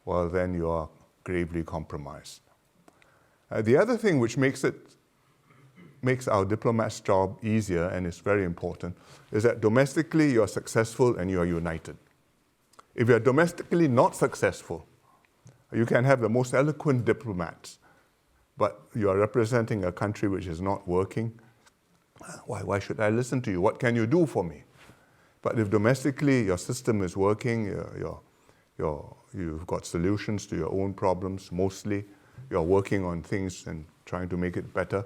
well, then you are gravely compromised. The other thing which makes our diplomats' job easier, and is very important, is that domestically you're successful and you're united. If you're domestically not successful, you can have the most eloquent diplomats, but you are representing a country which is not working. Why should I listen to you? What can you do for me? But if domestically your system is working, you've got solutions to your own problems mostly, you're working on things and trying to make it better.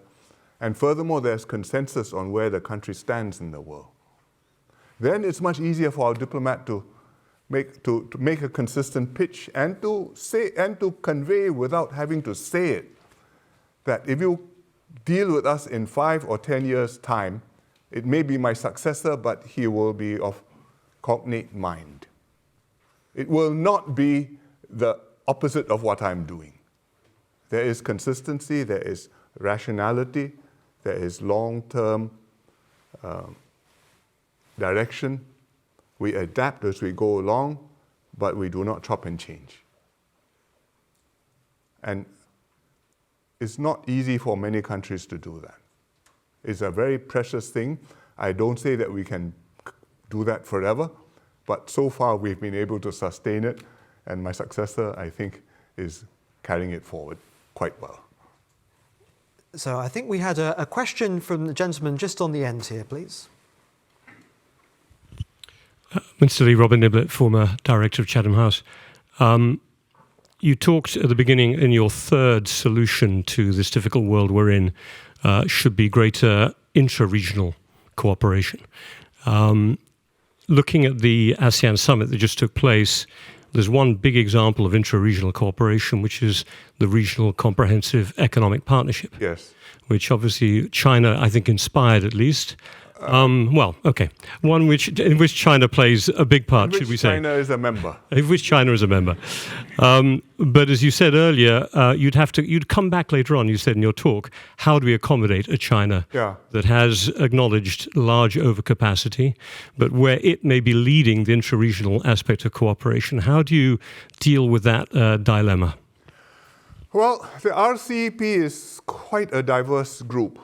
And furthermore, there's consensus on where the country stands in the world. Then it's much easier for our diplomat to make a consistent pitch and to say and to convey without having to say it, that if you deal with us in 5 or 10 years' time, it may be my successor, but he will be of cognate mind. It will not be the opposite of what I'm doing. There is consistency, there is rationality, there is long-term direction. We adapt as we go along, but we do not chop and change. And it's not easy for many countries to do that. It's a very precious thing. I don't say that we can do that forever, but so far we've been able to sustain it, and my successor, I think, is carrying it forward quite well. So I think we had a question from the gentleman just on the end here, please. Minister Lee, Robin Niblett, former director of Chatham House. You talked at the beginning in your third solution to this difficult world we're in should be greater intra-regional cooperation. Looking at the ASEAN summit that just took place, there's one big example of intra-regional cooperation, which is the Regional Comprehensive Economic Partnership. Yes. Which obviously China, I think, inspired at least. One in which China plays a big part, should we say? China is a member. Of which China is a member. But as you said earlier, you'd come back later on, you said in your talk, how do we accommodate a China that has acknowledged large overcapacity, but where it may be leading the intra-regional aspect of cooperation? How do you deal with that dilemma? Well, the RCEP is quite a diverse group.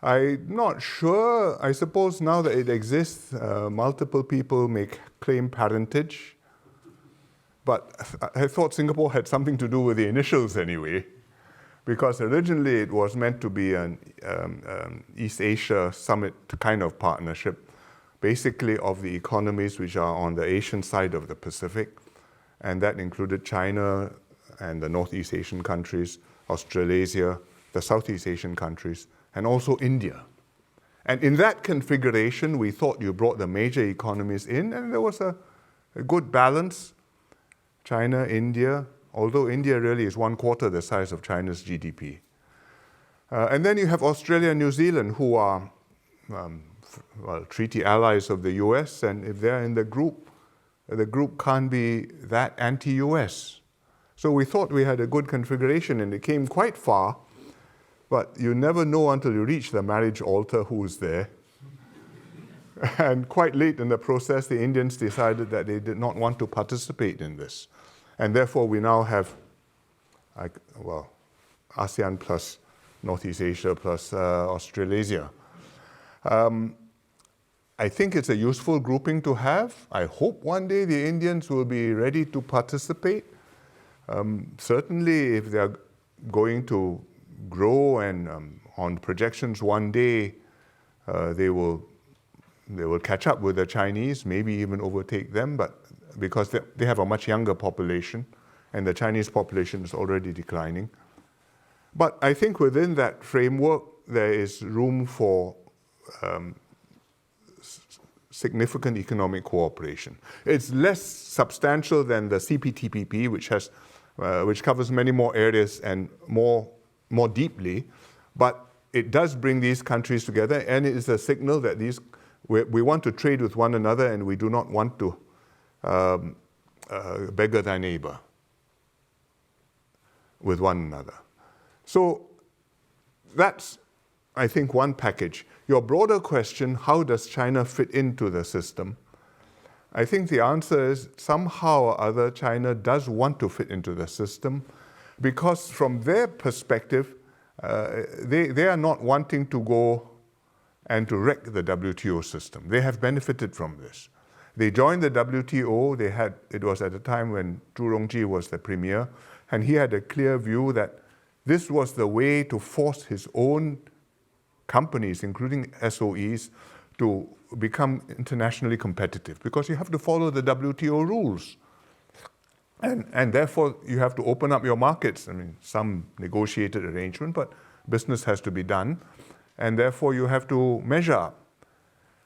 I'm not sure. I suppose now that it exists, multiple people may claim parentage. But I thought Singapore had something to do with the initials anyway, because originally it was meant to be an East Asia summit kind of partnership, basically of the economies which are on the Asian side of the Pacific. And that included China and the Northeast Asian countries, Australasia, the Southeast Asian countries, and also India. And in that configuration, we thought you brought the major economies in, and there was a good balance. China, India, although India really is 1/4 the size of China's GDP. And then you have Australia and New Zealand, who are treaty allies of the US, and if they're in the group, the group can't be that anti-US. So we thought we had a good configuration, and it came quite far, but you never know until you reach the marriage altar who's there. And quite late in the process, the Indians decided that they did not want to participate in this. And therefore, we now have, ASEAN plus Northeast Asia plus Australasia. I think it's a useful grouping to have. I hope one day the Indians will be ready to participate. Certainly, if they're going to grow and on projections one day, they will catch up with the Chinese, maybe even overtake them, but because they have a much younger population, and the Chinese population is already declining. But I think within that framework, there is room for significant economic cooperation. It's less substantial than the CPTPP, which covers many more areas and more deeply, but it does bring these countries together, and it is a signal that we want to trade with one another, and we do not want to beggar thy neighbor with one another. So that's, I think, one package. Your broader question, how does China fit into the system? I think the answer is somehow or other China does want to fit into the system, because from their perspective, they are not wanting to go and to wreck the WTO system. They have benefited from this. They joined the WTO. It was at a time when Zhu Rongji was the premier, and he had a clear view that this was the way to force his own companies, including SOEs, to become internationally competitive, because you have to follow the WTO rules. And therefore, you have to open up your markets. I mean, some negotiated arrangement, but business has to be done. And therefore, you have to measure up.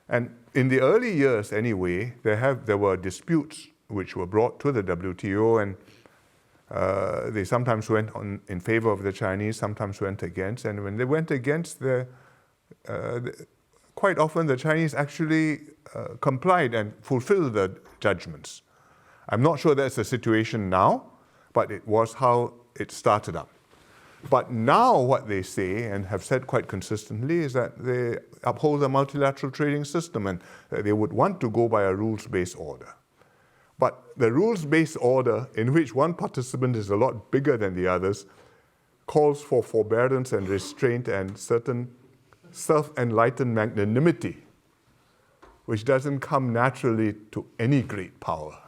And in the early years, anyway, there were disputes which were brought to the WTO, and they sometimes went in favor of the Chinese, sometimes went against. And when they went against, quite often the Chinese actually complied and fulfilled the judgments. I'm not sure that's the situation now, but it was how it started up. But now what they say, and have said quite consistently, is that they uphold the multilateral trading system, and they would want to go by a rules-based order. But the rules-based order, in which one participant is a lot bigger than the others, calls for forbearance and restraint and certain self-enlightened magnanimity, which doesn't come naturally to any great power.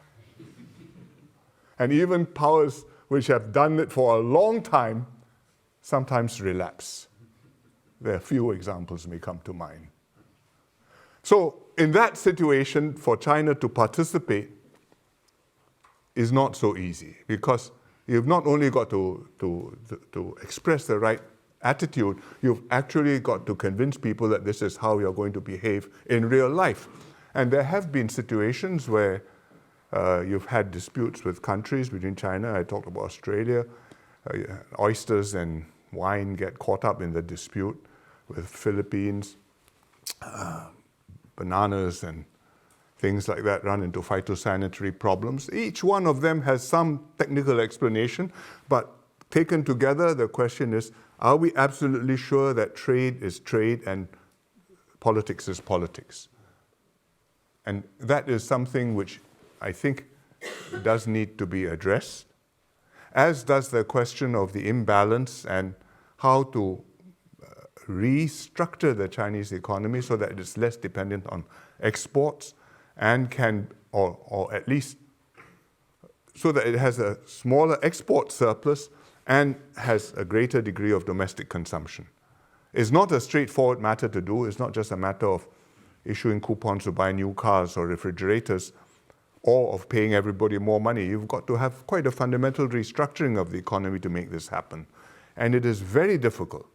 And even powers which have done it for a long time sometimes relapse. There are few examples may come to mind. So in that situation, for China to participate is not so easy, because you've not only got to express the right attitude, you've actually got to convince people that this is how you're going to behave in real life. And there have been situations where you've had disputes with countries between China. I talked about Australia. Oysters and wine get caught up in the dispute with Philippines. Bananas and things like that run into phytosanitary problems. Each one of them has some technical explanation, but taken together, the question is, are we absolutely sure that trade is trade and politics is politics? And that is something which I think does need to be addressed, as does the question of the imbalance and how to restructure the Chinese economy so that it's less dependent on exports and can, or at least so that it has a smaller export surplus and has a greater degree of domestic consumption. It's not a straightforward matter to do. It's not just a matter of issuing coupons to buy new cars or refrigerators, or of paying everybody more money. You've got to have quite a fundamental restructuring of the economy to make this happen. And it is very difficult.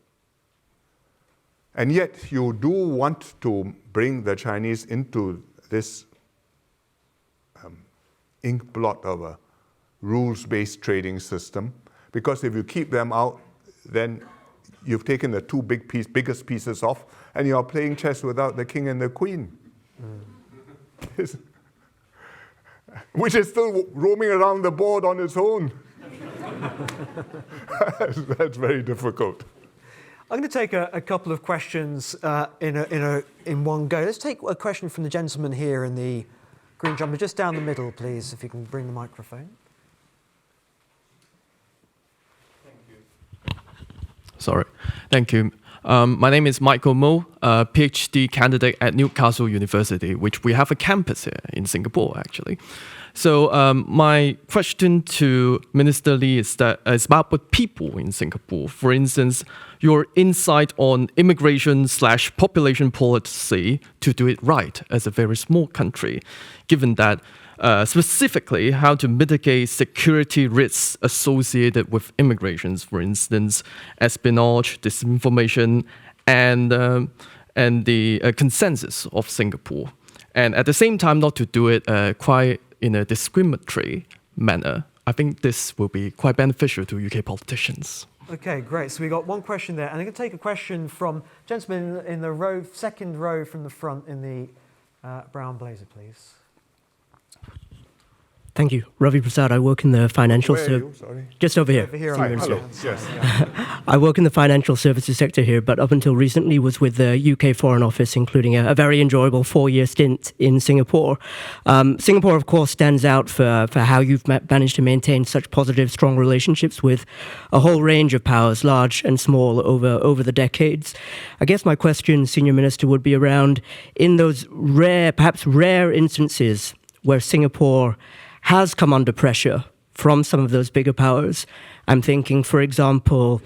And yet you do want to bring the Chinese into this ink blot of a rules-based trading system, because if you keep them out, then you've taken the two biggest pieces off, and you're playing chess without the king and the queen. which is still roaming around the board on its own. That's very difficult. I'm going to take a couple of questions in one go. Let's take a question from the gentleman here in the green jumper, just down the middle, please, if you can bring the microphone. Sorry. Thank you. My name is Michael Mo, a PhD candidate at Newcastle University, which we have a campus here in Singapore, actually. So my question to Minister Lee is about the people in Singapore. For instance, your insight on immigration/population policy to do it right as a very small country, given that specifically how to mitigate security risks associated with immigrations, for instance, espionage, disinformation, and the consensus of Singapore. And at the same time, not to do it quite in a discriminatory manner. I think this will be quite beneficial to UK politicians. Okay, great. So we got one question there. And I'm going to take a question from gentleman in the second row from the front in the brown blazer, please. Thank you. Ravi Prasad. I work in the financial services. Just over here. Over here. Hi, hello. Yes. I work in the financial services sector here, but up until recently was with the UK Foreign Office, including a very enjoyable 4-year stint in Singapore. Singapore, of course, stands out for how you've managed to maintain such positive, strong relationships with a whole range of powers, large and small, over the decades. I guess my question, Senior Minister, would be around in those perhaps rare instances where Singapore has come under pressure from some of those bigger powers. I'm thinking, for example,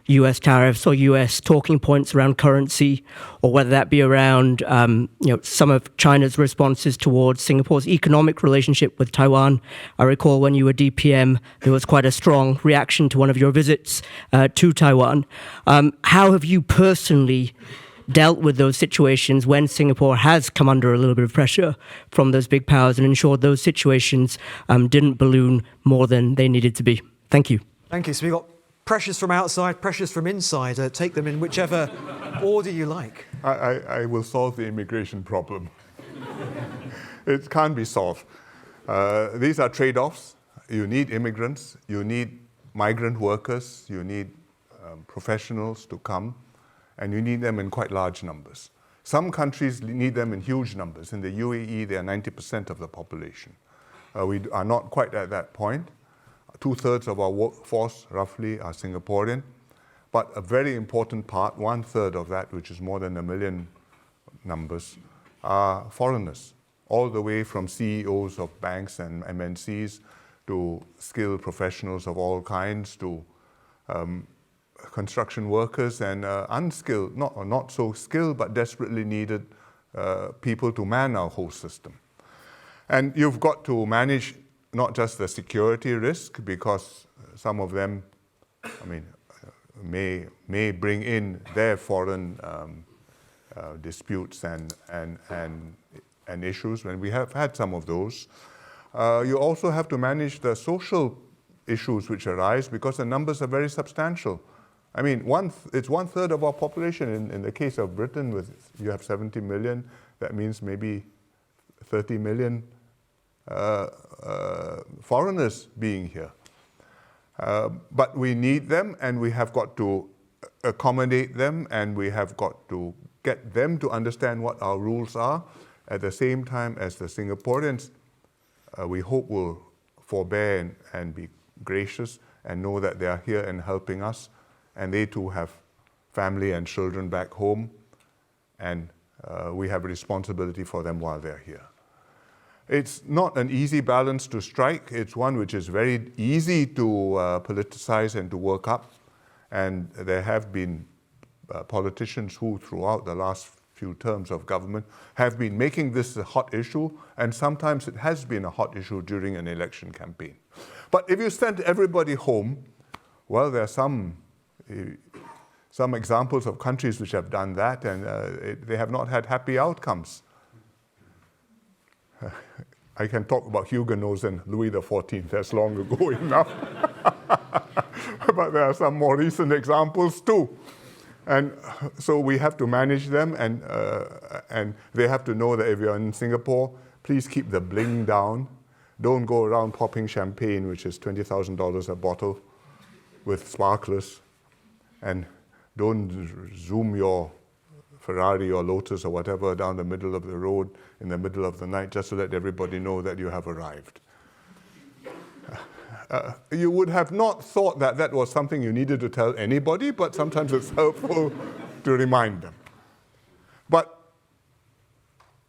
US tariffs or US talking points around currency, or whether that be around some of China's responses towards Singapore's economic relationship with Taiwan. I recall when you were DPM, there was quite a strong reaction to one of your visits to Taiwan. How have you personally dealt with those situations when Singapore has come under a little bit of pressure from those big powers and ensured those situations didn't balloon more than they needed to be? Thank you. Thank you. So we've got pressures from outside, pressures from inside. Take them in whichever order you like. I will solve the immigration problem. It can't be solved. These are trade-offs. You need immigrants, you need migrant workers, you need professionals to come, and you need them in quite large numbers. Some countries need them in huge numbers. In the UAE, they are 90% of the population. We are not quite at that point. 2/3 of our workforce, roughly, are Singaporean. But a very important part, 1/3 of that, which is more than 1 million numbers, are foreigners, all the way from CEOs of banks and MNCs to skilled professionals of all kinds, to construction workers and unskilled, not so skilled, but desperately needed people to man our whole system. And you've got to manage not just the security risk, because some of them, may bring in their foreign disputes and issues, and we have had some of those. You also have to manage the social issues which arise, because the numbers are very substantial. It's 1/3 of our population. In the case of Britain, you have 70 million. That means maybe 30 million foreigners being here. But we need them, and we have got to accommodate them, and we have got to get them to understand what our rules are. At the same time as the Singaporeans, we hope will forbear and be gracious and know that they are here and helping us. And they too have family and children back home, and we have a responsibility for them while they're here. It's not an easy balance to strike. It's one which is very easy to politicize and to work up. And there have been politicians who, throughout the last few terms of government, have been making this a hot issue, and sometimes it has been a hot issue during an election campaign. But if you send everybody home, well, there are some examples of countries which have done that, and they have not had happy outcomes. I can talk about Huguenots and Louis XIV, that's long ago enough. But there are some more recent examples too. And so we have to manage them, and they have to know that if you're in Singapore, please keep the bling down. Don't go around popping champagne, which is $20,000 a bottle, with sparklers. And don't zoom your Ferrari or Lotus or whatever down the middle of the road in the middle of the night just to let everybody know that you have arrived. You would have not thought that that was something you needed to tell anybody, but sometimes it's helpful to remind them. But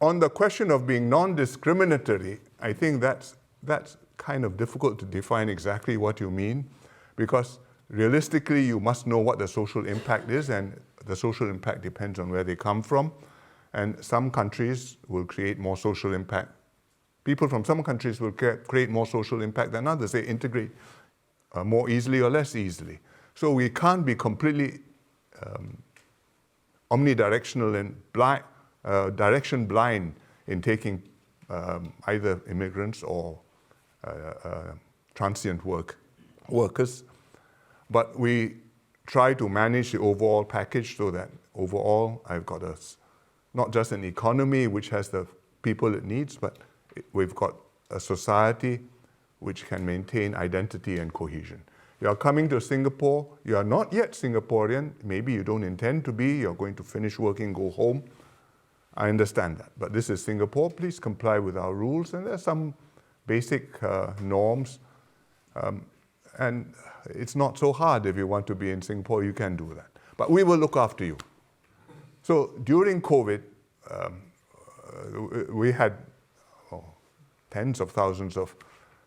on the question of being non-discriminatory, I think that's kind of difficult to define exactly what you mean, because realistically you must know what the social impact is, and the social impact depends on where they come from. And some countries will create more social impact. People from some countries will create more social impact than others. They integrate more easily or less easily. So we can't be completely omnidirectional and direction blind in taking either immigrants or transient workers. But we try to manage the overall package so that overall I've got not just an economy which has the people it needs, but we've got a society which can maintain identity and cohesion. You are coming to Singapore, you are not yet Singaporean, maybe you don't intend to be, you're going to finish working, go home. I understand that, but this is Singapore, please comply with our rules, and there's some basic norms, and it's not so hard. If you want to be in Singapore, you can do that. But we will look after you. So during COVID, we had tens of thousands of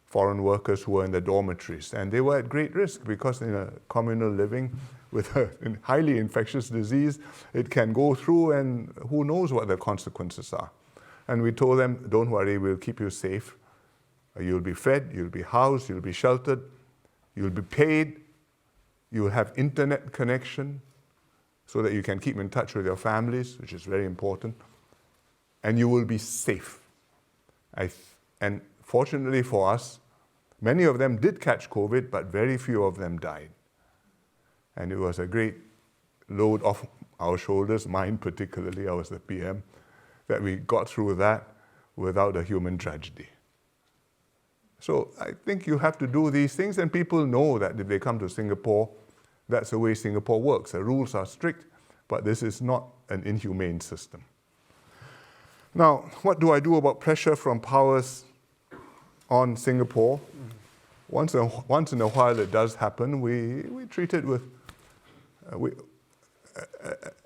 foreign workers who were in the dormitories, and they were at great risk because in a communal living with a highly infectious disease, it can go through and who knows what the consequences are. And we told them, don't worry, we'll keep you safe. You'll be fed, you'll be housed, you'll be sheltered, you'll be paid, you'll have internet connection so that you can keep in touch with your families, which is very important, and you will be safe. And fortunately for us, many of them did catch COVID, but very few of them died. And it was a great load off our shoulders, mine particularly, I was the PM, that we got through that without a human tragedy. So I think you have to do these things, and people know that if they come to Singapore, that's the way Singapore works. The rules are strict, but this is not an inhumane system. Now, what do I do about pressure from powers on Singapore? Once in a while it does happen. We treat it with,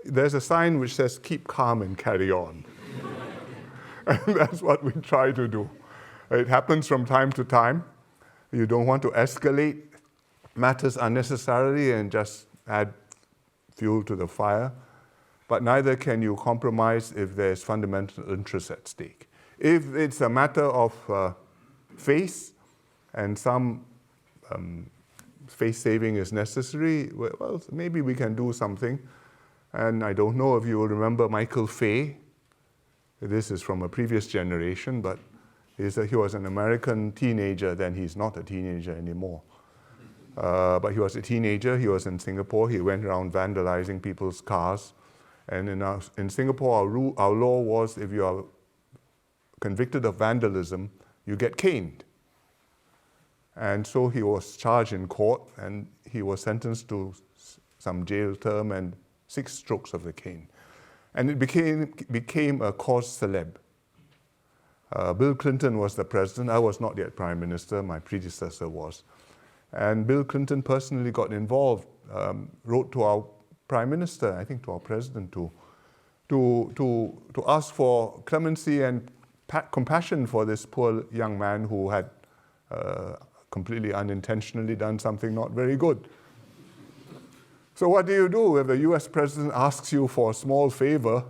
there's a sign which says, keep calm and carry on. And that's what we try to do. It happens from time to time. You don't want to escalate matters unnecessarily and just add fuel to the fire. But neither can you compromise if there's fundamental interest at stake. If it's a matter of face and some face saving is necessary, well, maybe we can do something. And I don't know if you will remember Michael Fay. This is from a previous generation, but he was an American teenager, then he's not a teenager anymore. But he was a teenager, he was in Singapore, he went around vandalizing people's cars. And in Singapore, our law was if you are convicted of vandalism, you get caned. And so he was charged in court, and he was sentenced to some jail term and 6 strokes of the cane. And it became a cause célèbre. Bill Clinton was the president. I was not yet prime minister. My predecessor was. And Bill Clinton personally got involved, wrote to our prime minister, I think to our president, to ask for clemency and compassion for this poor young man who had completely unintentionally done something not very good. So what do you do if the US president asks you for a small favor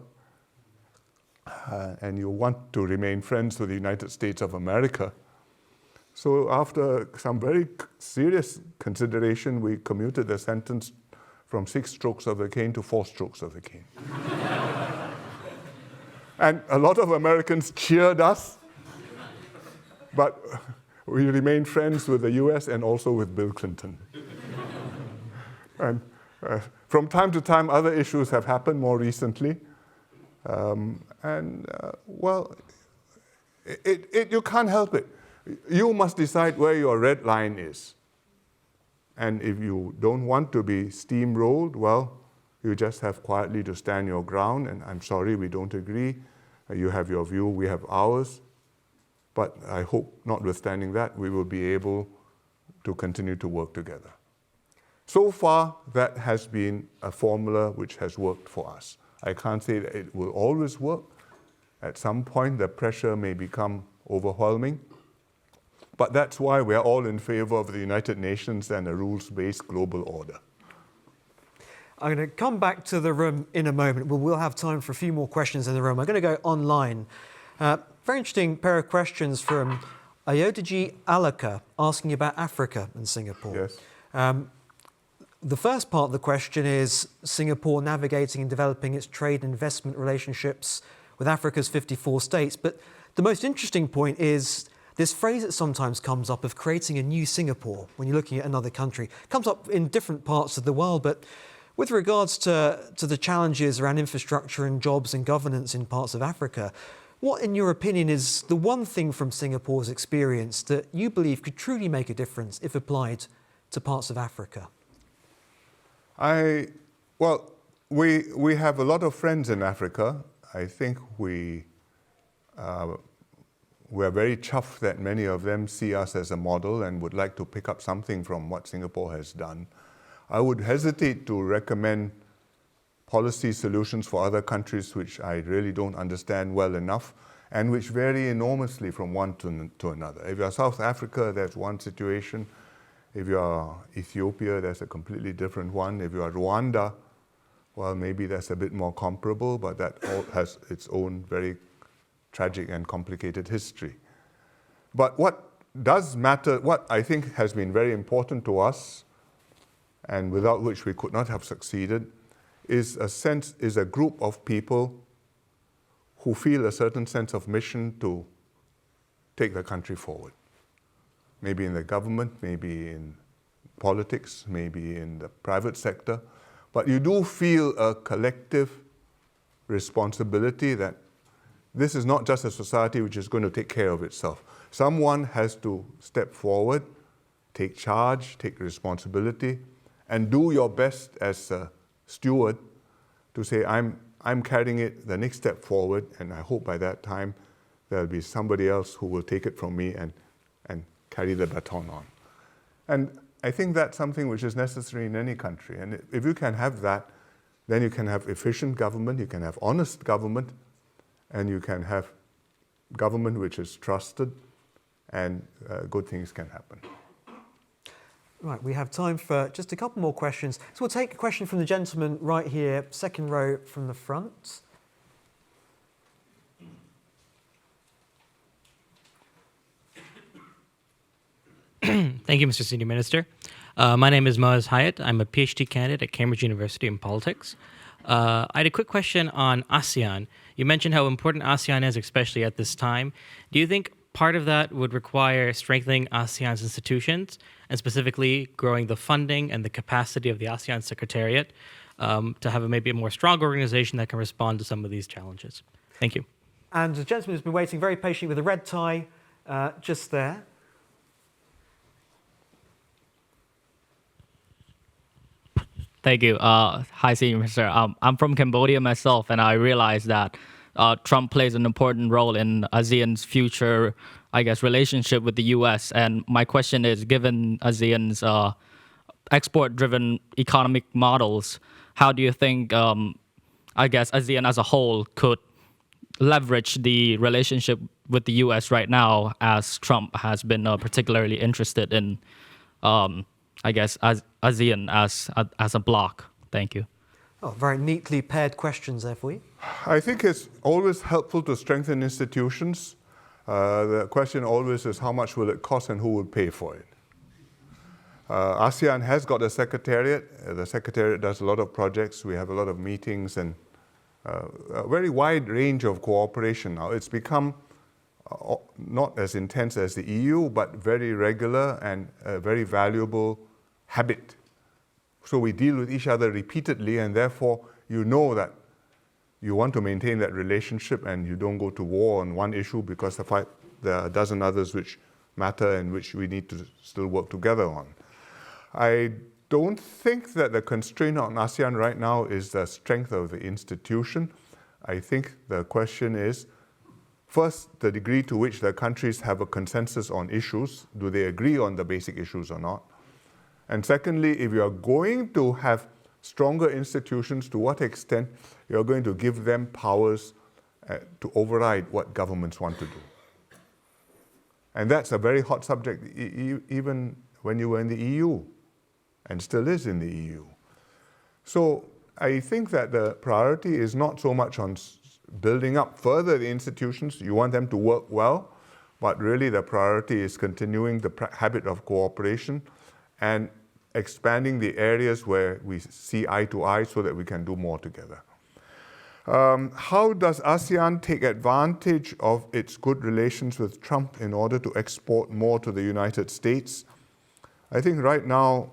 and you want to remain friends with the United States of America? So after some very serious consideration, we commuted the sentence from 6 strokes of the cane to 4 strokes of the cane. And a lot of Americans cheered us, but we remained friends with the US and also with Bill Clinton. And from time to time, other issues have happened more recently. Well, you can't help it. You must decide where your red line is. And if you don't want to be steamrolled, well, you just have quietly to stand your ground, and I'm sorry, we don't agree. You have your view, we have ours. But I hope, notwithstanding that, we will be able to continue to work together. So far, that has been a formula which has worked for us. I can't say that it will always work. At some point, the pressure may become overwhelming. But that's why we're all in favor of the United Nations and a rules-based global order. I'm going to come back to the room in a moment. We'll have time for a few more questions in the room. I'm going to go online. Very interesting pair of questions from Ayodeji Alaka asking about Africa and Singapore. Yes. The first part of the question is Singapore navigating and developing its trade and investment relationships with Africa's 54 states. But the most interesting point is this phrase that sometimes comes up of creating a new Singapore when you're looking at another country. It comes up in different parts of the world, but with regards to the challenges around infrastructure and jobs and governance in parts of Africa, what, in your opinion, is the one thing from Singapore's experience that you believe could truly make a difference if applied to parts of Africa? Well, we have a lot of friends in Africa. I think we're very chuffed that many of them see us as a model and would like to pick up something from what Singapore has done. I would hesitate to recommend policy solutions for other countries which I really don't understand well enough and which vary enormously from one to another. If you're South Africa, there's one situation. If you're Ethiopia, there's a completely different one. If you're Rwanda, well, maybe that's a bit more comparable, but that all has its own very tragic and complicated history. But what does matter, what I think has been very important to us, and without which we could not have succeeded, is a group of people who feel a certain sense of mission to take the country forward. Maybe in the government, maybe in politics, maybe in the private sector. But you do feel a collective responsibility that this is not just a society which is going to take care of itself. Someone has to step forward, take charge, take responsibility, and do your best as a steward to say, I'm carrying it the next step forward, and I hope by that time there'll be somebody else who will take it from me and carry the baton on. And I think that's something which is necessary in any country. And if you can have that, then you can have efficient government, you can have honest government, and you can have government which is trusted, and good things can happen. Right, we have time for just a couple more questions. So we'll take a question from the gentleman right here, second row from the front. Thank you, Mr. Senior Minister. My name is Moaz Hayat. I'm a PhD candidate at Cambridge University in politics. I had a quick question on ASEAN. You mentioned how important ASEAN is, especially at this time. Do you think part of that would require strengthening ASEAN's institutions and specifically growing the funding and the capacity of the ASEAN Secretariat to have maybe a more strong organization that can respond to some of these challenges? Thank you. And the gentleman who's been waiting very patiently with a red tie just there. Thank you. Hi, Senior Minister. I'm from Cambodia myself, and I realize that Trump plays an important role in ASEAN's future, I guess, relationship with the U.S. And my question is, given ASEAN's export-driven economic models, how do you think, I guess, ASEAN as a whole could leverage the relationship with the U.S. right now, as Trump has been particularly interested in, I guess, as ASEAN as a bloc? Thank you. Oh, very neatly paired questions there for you. I think it's always helpful to strengthen institutions. The question always is how much will it cost and who will pay for it. ASEAN has got a secretariat. The secretariat does a lot of projects. We have a lot of meetings and a very wide range of cooperation now. It's become not as intense as the EU, but very regular and a very valuable habit. So we deal with each other repeatedly, and therefore you know that you want to maintain that relationship and you don't go to war on one issue because there are a dozen others which matter in which we need to still work together on. I don't think that the constraint on ASEAN right now is the strength of the institution. I think the question is, first, the degree to which the countries have a consensus on issues. Do they agree on the basic issues or not? And secondly, if you are going to have stronger institutions, to what extent you are going to give them powers to override what governments want to do. And that's a very hot subject, even when you were in the EU, and still is in the EU. So I think that the priority is not so much on building up further the institutions. You want them to work well, but really the priority is continuing the habit of cooperation and expanding the areas where we see eye to eye so that we can do more together. How does ASEAN take advantage of its good relations with Trump in order to export more to the United States? I think right now,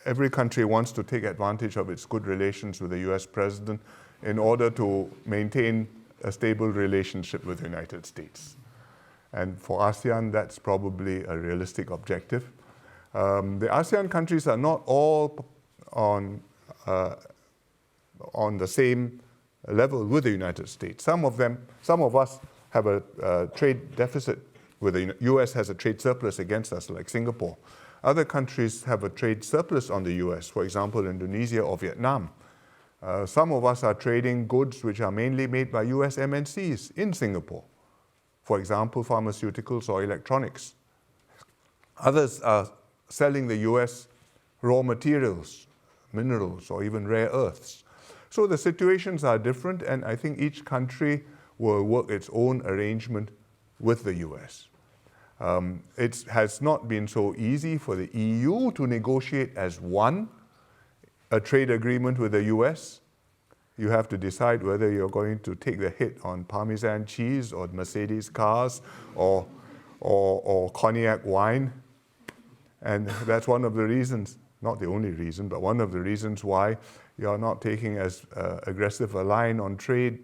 every country wants to take advantage of its good relations with the US president in order to maintain a stable relationship with the United States. And for ASEAN, that's probably a realistic objective. The ASEAN countries are not all on the same level with the United States. Some of us have a trade deficit with the US has a trade surplus against us, like Singapore. Other countries have a trade surplus on the US, for example, Indonesia or Vietnam. Some of us are trading goods which are mainly made by US MNCs in Singapore. For example, pharmaceuticals or electronics. Others are selling the US raw materials, minerals, or even rare earths. So the situations are different, and I think each country will work its own arrangement with the US. It has not been so easy for the EU to negotiate as one a trade agreement with the US. You have to decide whether you're going to take the hit on Parmesan cheese or Mercedes cars or cognac wine. And that's one of the reasons, not the only reason, but one of the reasons why you're not taking as aggressive a line on trade,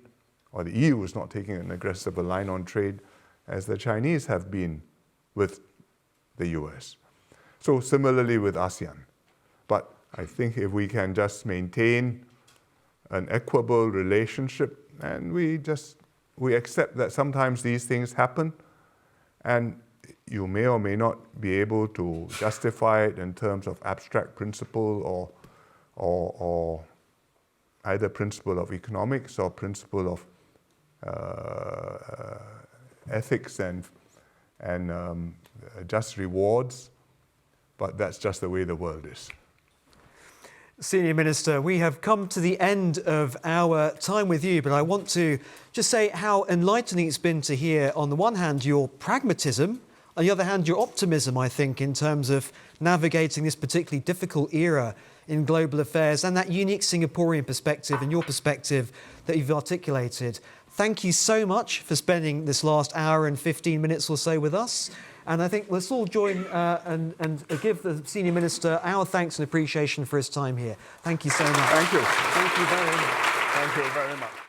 or the EU is not taking an aggressive a line on trade as the Chinese have been with the US. So similarly with ASEAN. But I think if we can just maintain an equable relationship, and we accept that sometimes these things happen, and you may or may not be able to justify it in terms of abstract principle or either principle of economics or principle of ethics and just rewards, but that's just the way the world is. Senior Minister, we have come to the end of our time with you, but I want to just say how enlightening it's been to hear, on the one hand, your pragmatism, on the other hand, your optimism, I think, in terms of navigating this particularly difficult era in global affairs, and that unique Singaporean perspective and your perspective that you've articulated. Thank you so much for spending this last hour and 15 minutes or so with us. And I think let's all join and give the Senior Minister our thanks and appreciation for his time here. Thank you so much. Thank you. Thank you very much. Thank you very much.